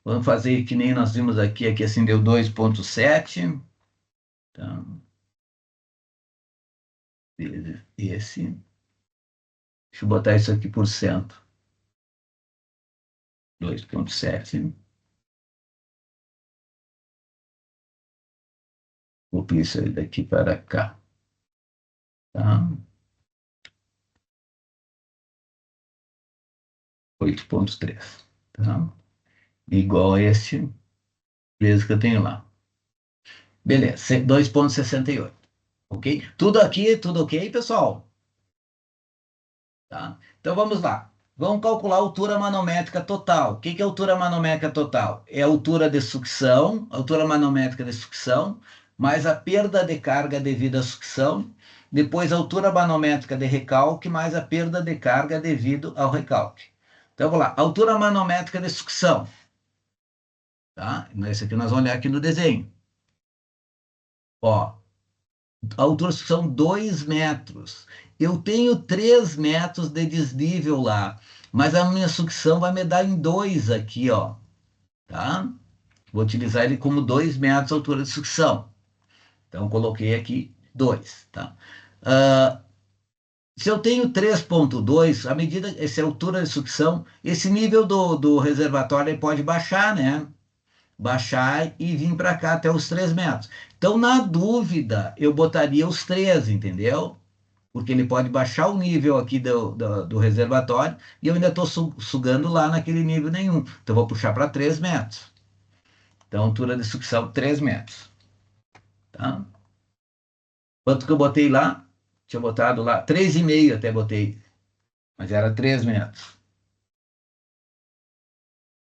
Vamos fazer que nem nós vimos aqui assim deu 2,7. Tá? Esse. Deixa eu botar isso aqui por cento. 2,7. Vou pôr isso aí daqui para cá. Tá? 8,3. Tá? Igual a esse peso que eu tenho lá. Beleza, 2,68. Ok? Tudo ok, pessoal? Tá? Então vamos lá. Vamos calcular a altura manométrica total. O que é altura manométrica total? É a altura de sucção, altura manométrica de sucção, mais a perda de carga devido à sucção, depois a altura manométrica de recalque, mais a perda de carga devido ao recalque. Então vamos lá. Altura manométrica de sucção. Tá? Esse aqui nós vamos olhar aqui no desenho. Ó, a altura são 2 metros. Eu tenho 3 metros de desnível lá, mas a minha sucção vai me dar em 2 aqui, ó. Tá? Vou utilizar ele como 2 metros a altura de sucção. Então, coloquei aqui 2, tá? Se eu tenho 3,2, à medida, essa altura de sucção, esse nível do reservatório ele pode baixar, né? Baixar e vir para cá até os 3 metros. Então, na dúvida, eu botaria os 3, entendeu? Porque ele pode baixar o nível aqui do reservatório e eu ainda estou sugando lá naquele nível nenhum. Então, eu vou puxar para 3 metros. Então, altura de sucção, 3 metros. Tá? Quanto que eu botei lá? Tinha botado lá 3,5 até botei, mas era 3 metros.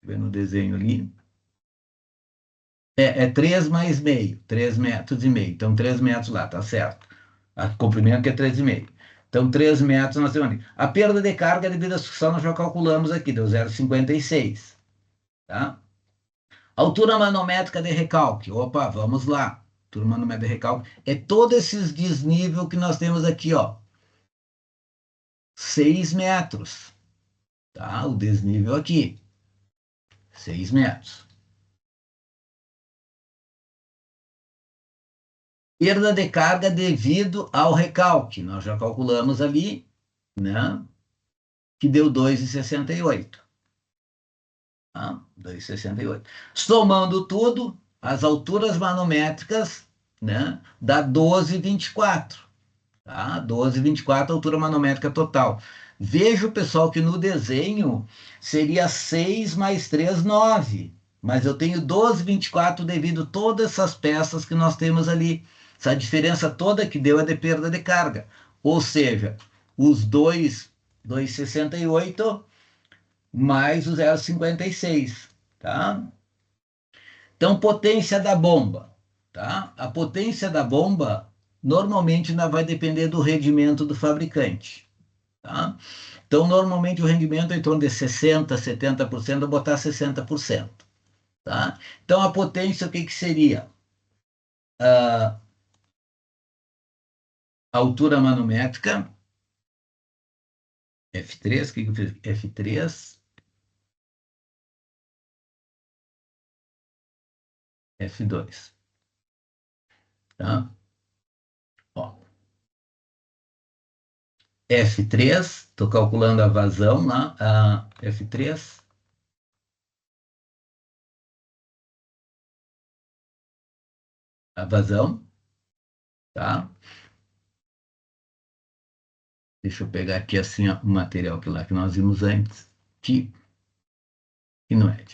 Vendo o desenho ali. É 3 mais meio, 3 metros e meio. Então, 3 metros lá, tá certo. O comprimento que é 3,5. Então, 3 metros nós temos ali. A perda de carga devido à sucção nós já calculamos aqui, deu 0,56. Tá? Altura manométrica de recalque. Opa, vamos lá. Altura manométrica de recalque. É todo esses desnível que nós temos aqui, ó. 6 metros. Tá? O desnível aqui. 6 metros. Perda de carga devido ao recalque. Nós já calculamos ali, né? Que deu 2,68. Tá? 2,68. Somando tudo, as alturas manométricas, né? Dá 12,24. Tá? 12,24 altura manométrica total. Veja, pessoal, que no desenho seria 6 mais 3, 9. Mas eu tenho 12,24 devido a todas essas peças que nós temos ali. Essa diferença toda que deu é de perda de carga. Ou seja, os 2,68 mais o 0,56. Tá? Então, potência da bomba. Tá? A potência da bomba normalmente ainda vai depender do rendimento do fabricante. Tá? Então, normalmente o rendimento é em torno de 60%, 70%, vou botar 60%. Tá? Então, a potência, o que seria? A altura manométrica, F3, o que eu fiz? F3, F2. Tá? Ó. F3, estou calculando a vazão lá, a F3. A vazão, tá? Deixa eu pegar aqui assim ó, o material que lá que nós vimos antes, que não é.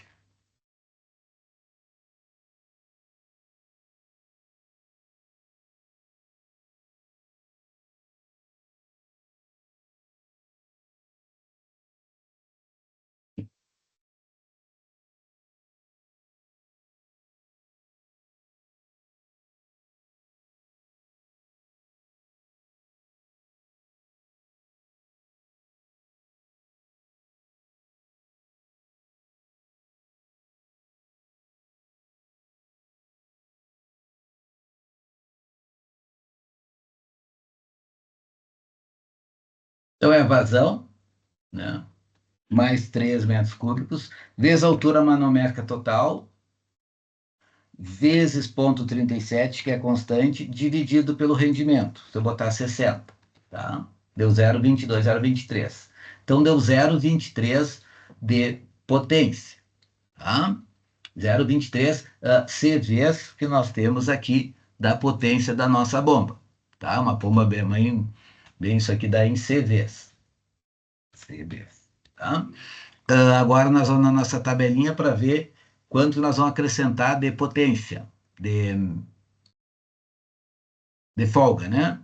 Então é a vazão, né? Mais 3 metros cúbicos, vezes a altura manométrica total, vezes 0,37, que é constante, dividido pelo rendimento. Se eu botar 60, tá? Deu 0,22, 0,23. Então, deu 0,23 de potência. tá? 0,23 CVs que nós temos aqui da potência da nossa bomba, tá? Uma bomba bem isso aqui dá em CVs. CVs, tá? Agora nós vamos na nossa tabelinha para ver quanto nós vamos acrescentar de potência, de folga, né?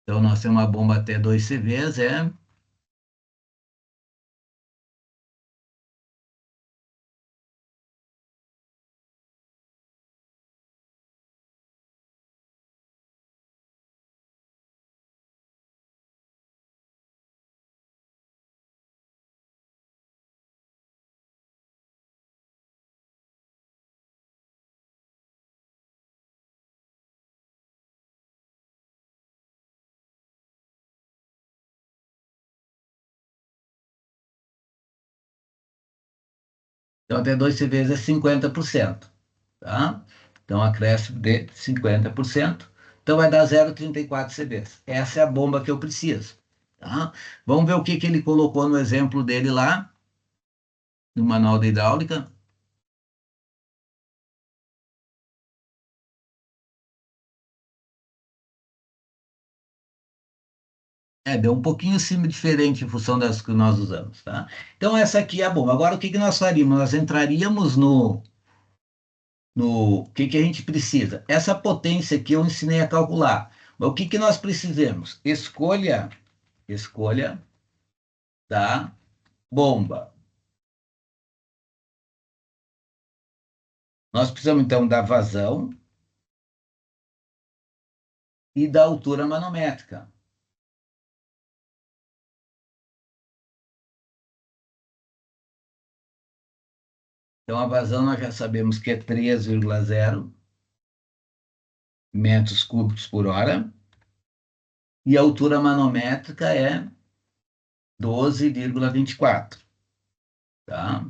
Então, nós temos uma bomba até 2 CVs, então até 2 CVs é 50%, tá? Então, acréscimo de 50%, então vai dar 0,34 CVs. Essa é a bomba que eu preciso, tá? Vamos ver o que ele colocou no exemplo dele lá, no manual de hidráulica. Deu um pouquinho acima diferente em função das que nós usamos, tá? Então, essa aqui é a bomba. Agora, o que nós faríamos? Nós entraríamos no que a gente precisa. Essa potência aqui eu ensinei a calcular. Mas o que nós precisamos? Escolha da bomba. Nós precisamos, então, da vazão e da altura manométrica. Então, a vazão nós já sabemos que é 3,0 metros cúbicos por hora. E a altura manométrica é 12,24, tá?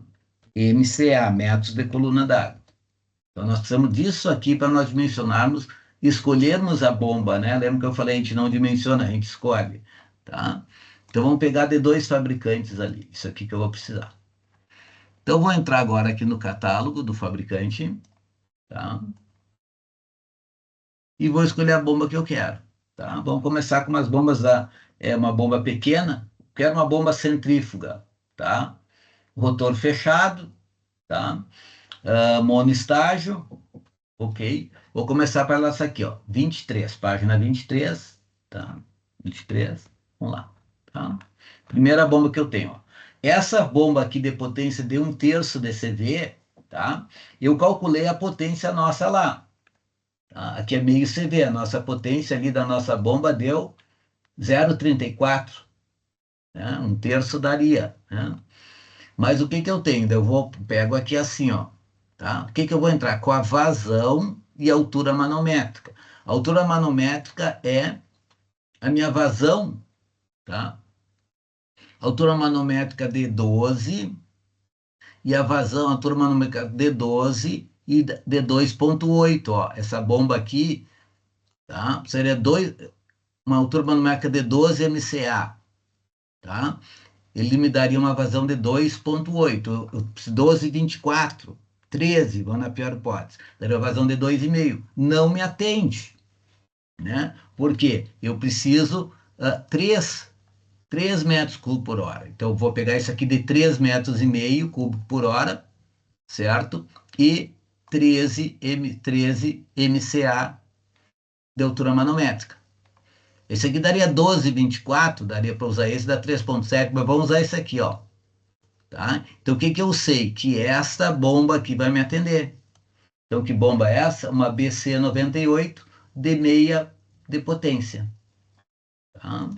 MCA, metros de coluna d'água. Então, nós precisamos disso aqui para nós dimensionarmos, escolhermos a bomba, né? Lembra que eu falei, a gente não dimensiona, a gente escolhe, tá? Então, vamos pegar de 2 fabricantes ali, isso aqui que eu vou precisar. Então, eu vou entrar agora aqui no catálogo do fabricante, tá? E vou escolher a bomba que eu quero, tá? Vamos começar com umas bombas uma bomba pequena, quero uma bomba centrífuga, tá? Rotor fechado, tá? Monoestágio, ok? Vou começar pela essa aqui, ó, 23, página 23, tá? 23, vamos lá, tá? Primeira bomba que eu tenho, ó. Essa bomba aqui de potência de 1/3 de CV, tá? Eu calculei a potência nossa lá, tá? Aqui é meio CV, a nossa potência ali da nossa bomba deu 0,34, né? 1/3 daria, né? Mas o que eu tenho? Pego aqui assim, ó, tá? O que eu vou entrar? Com a vazão e a altura manométrica. A altura manométrica é a minha vazão, tá? A altura manométrica de 12 e a vazão, a altura manométrica de 12 e de 2,8, ó. Essa bomba aqui, tá? Seria uma altura manométrica de 12 MCA, tá? Ele me daria uma vazão de 2,8, 12,24, 13, vamos na pior hipótese, daria uma vazão de 2,5. Não me atende, né? Por quê? Eu preciso 3 metros cúbicos por hora. Então, eu vou pegar isso aqui de 3,5 metros cúbicos por hora, certo? E 13 MCA de altura manométrica. Esse aqui daria 12,24, daria para usar esse, dá 3,7, mas vamos usar esse aqui, ó. Tá? Então, o que eu sei? Que esta bomba aqui vai me atender. Então, que bomba é essa? Uma BC98 de meia de potência. Tá?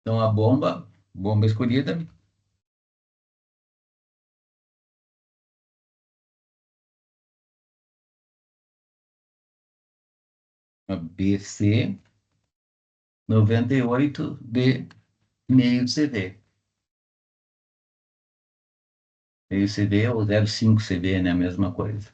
Então, a bomba escolhida, a BC98 de meio CV. meio CV ou 0,5 CV, né? A mesma coisa.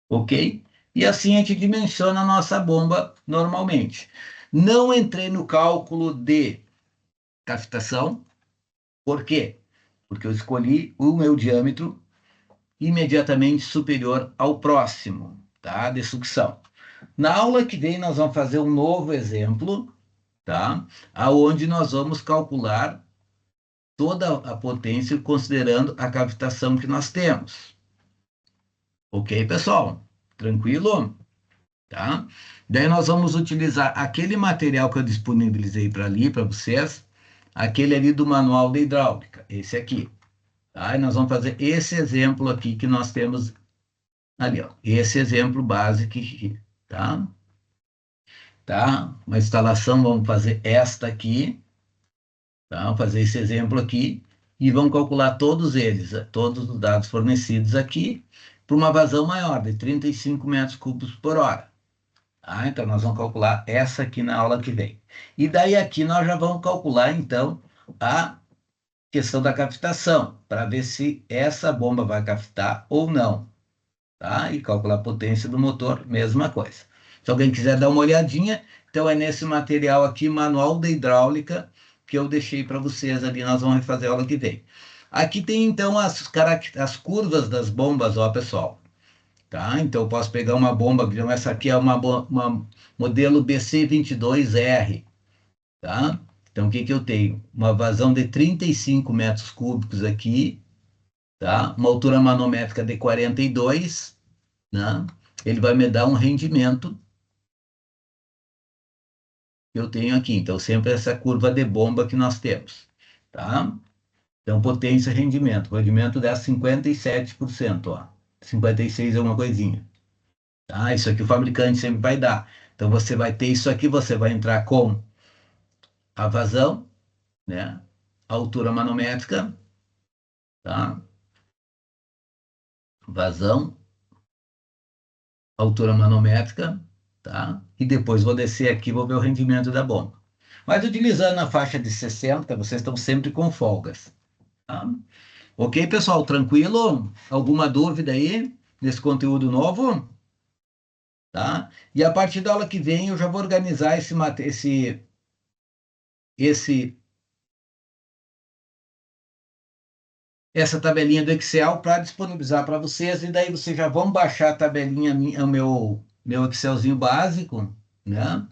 Ok? E assim a gente dimensiona a nossa bomba normalmente. Não entrei no cálculo de cavitação. Por quê? Porque eu escolhi o meu diâmetro imediatamente superior ao próximo, tá? De sucção. Na aula que vem, nós vamos fazer um novo exemplo, tá? Aonde nós vamos calcular toda a potência considerando a cavitação que nós temos. Ok, pessoal? Tranquilo? Tá? Daí nós vamos utilizar aquele material que eu disponibilizei para ali, para vocês, aquele ali do manual de hidráulica, esse aqui. Tá? E nós vamos fazer esse exemplo aqui que nós temos ali, ó. Esse exemplo básico aqui, tá? Tá? Uma instalação, vamos fazer esta aqui, tá? Vamos fazer esse exemplo aqui e vamos calcular todos eles, todos os dados fornecidos aqui, para uma vazão maior, de 35 metros cúbicos por hora. Tá? Então, nós vamos calcular essa aqui na aula que vem. E daí aqui nós já vamos calcular, então, a questão da cavitação, para ver se essa bomba vai cavitar ou não. Tá? E calcular a potência do motor, mesma coisa. Se alguém quiser dar uma olhadinha, então é nesse material aqui, Manual da Hidráulica, que eu deixei para vocês ali, nós vamos fazer a aula que vem. Aqui tem, então, as curvas das bombas, ó, pessoal. Tá? Então, eu posso pegar uma bomba, essa aqui é uma modelo BC22R, tá? Então, o que que eu tenho? Uma vazão de 35 metros cúbicos aqui, tá? Uma altura manométrica de 42, né? Ele vai me dar um rendimento que eu tenho aqui. Então, sempre essa curva de bomba que nós temos, tá? Então, potência e rendimento. O rendimento dá 57%, ó. 56 é uma coisinha. Tá? Isso aqui o fabricante sempre vai dar. Então, você vai ter isso aqui, você vai entrar com a vazão, né? A altura manométrica, tá? Vazão, altura manométrica, tá? E depois vou descer aqui, vou ver o rendimento da bomba. Mas utilizando a faixa de 60, vocês estão sempre com folgas, tá? Ok, pessoal, tranquilo? Alguma dúvida aí nesse conteúdo novo? Tá? E a partir da aula que vem eu já vou organizar essa tabelinha do Excel para disponibilizar para vocês, e daí vocês já vão baixar a tabelinha, o meu Excelzinho básico, né?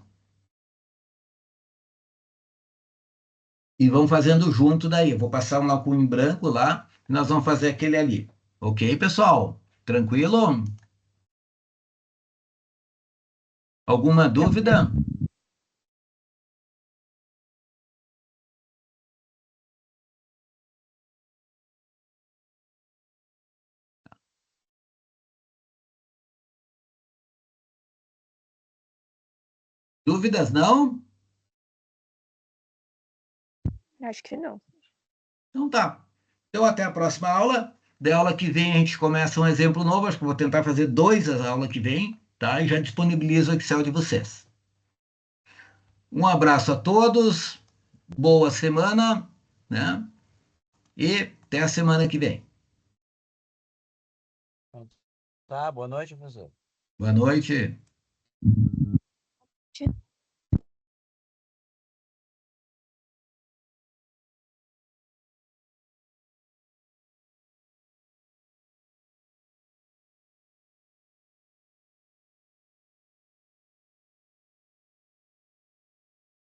E vão fazendo junto daí. Eu vou passar um lacuna em branco lá, e nós vamos fazer aquele ali. Ok, pessoal? Tranquilo? Alguma dúvida? Dúvidas não? Acho que não. Então tá. Então até a próxima aula. Da aula que vem a gente começa um exemplo novo. Acho que eu vou tentar fazer 2 a aula que vem, tá? E já disponibilizo o Excel de vocês. Um abraço a todos, boa semana, né? E até a semana que vem. Tá, boa noite, professor. Boa noite.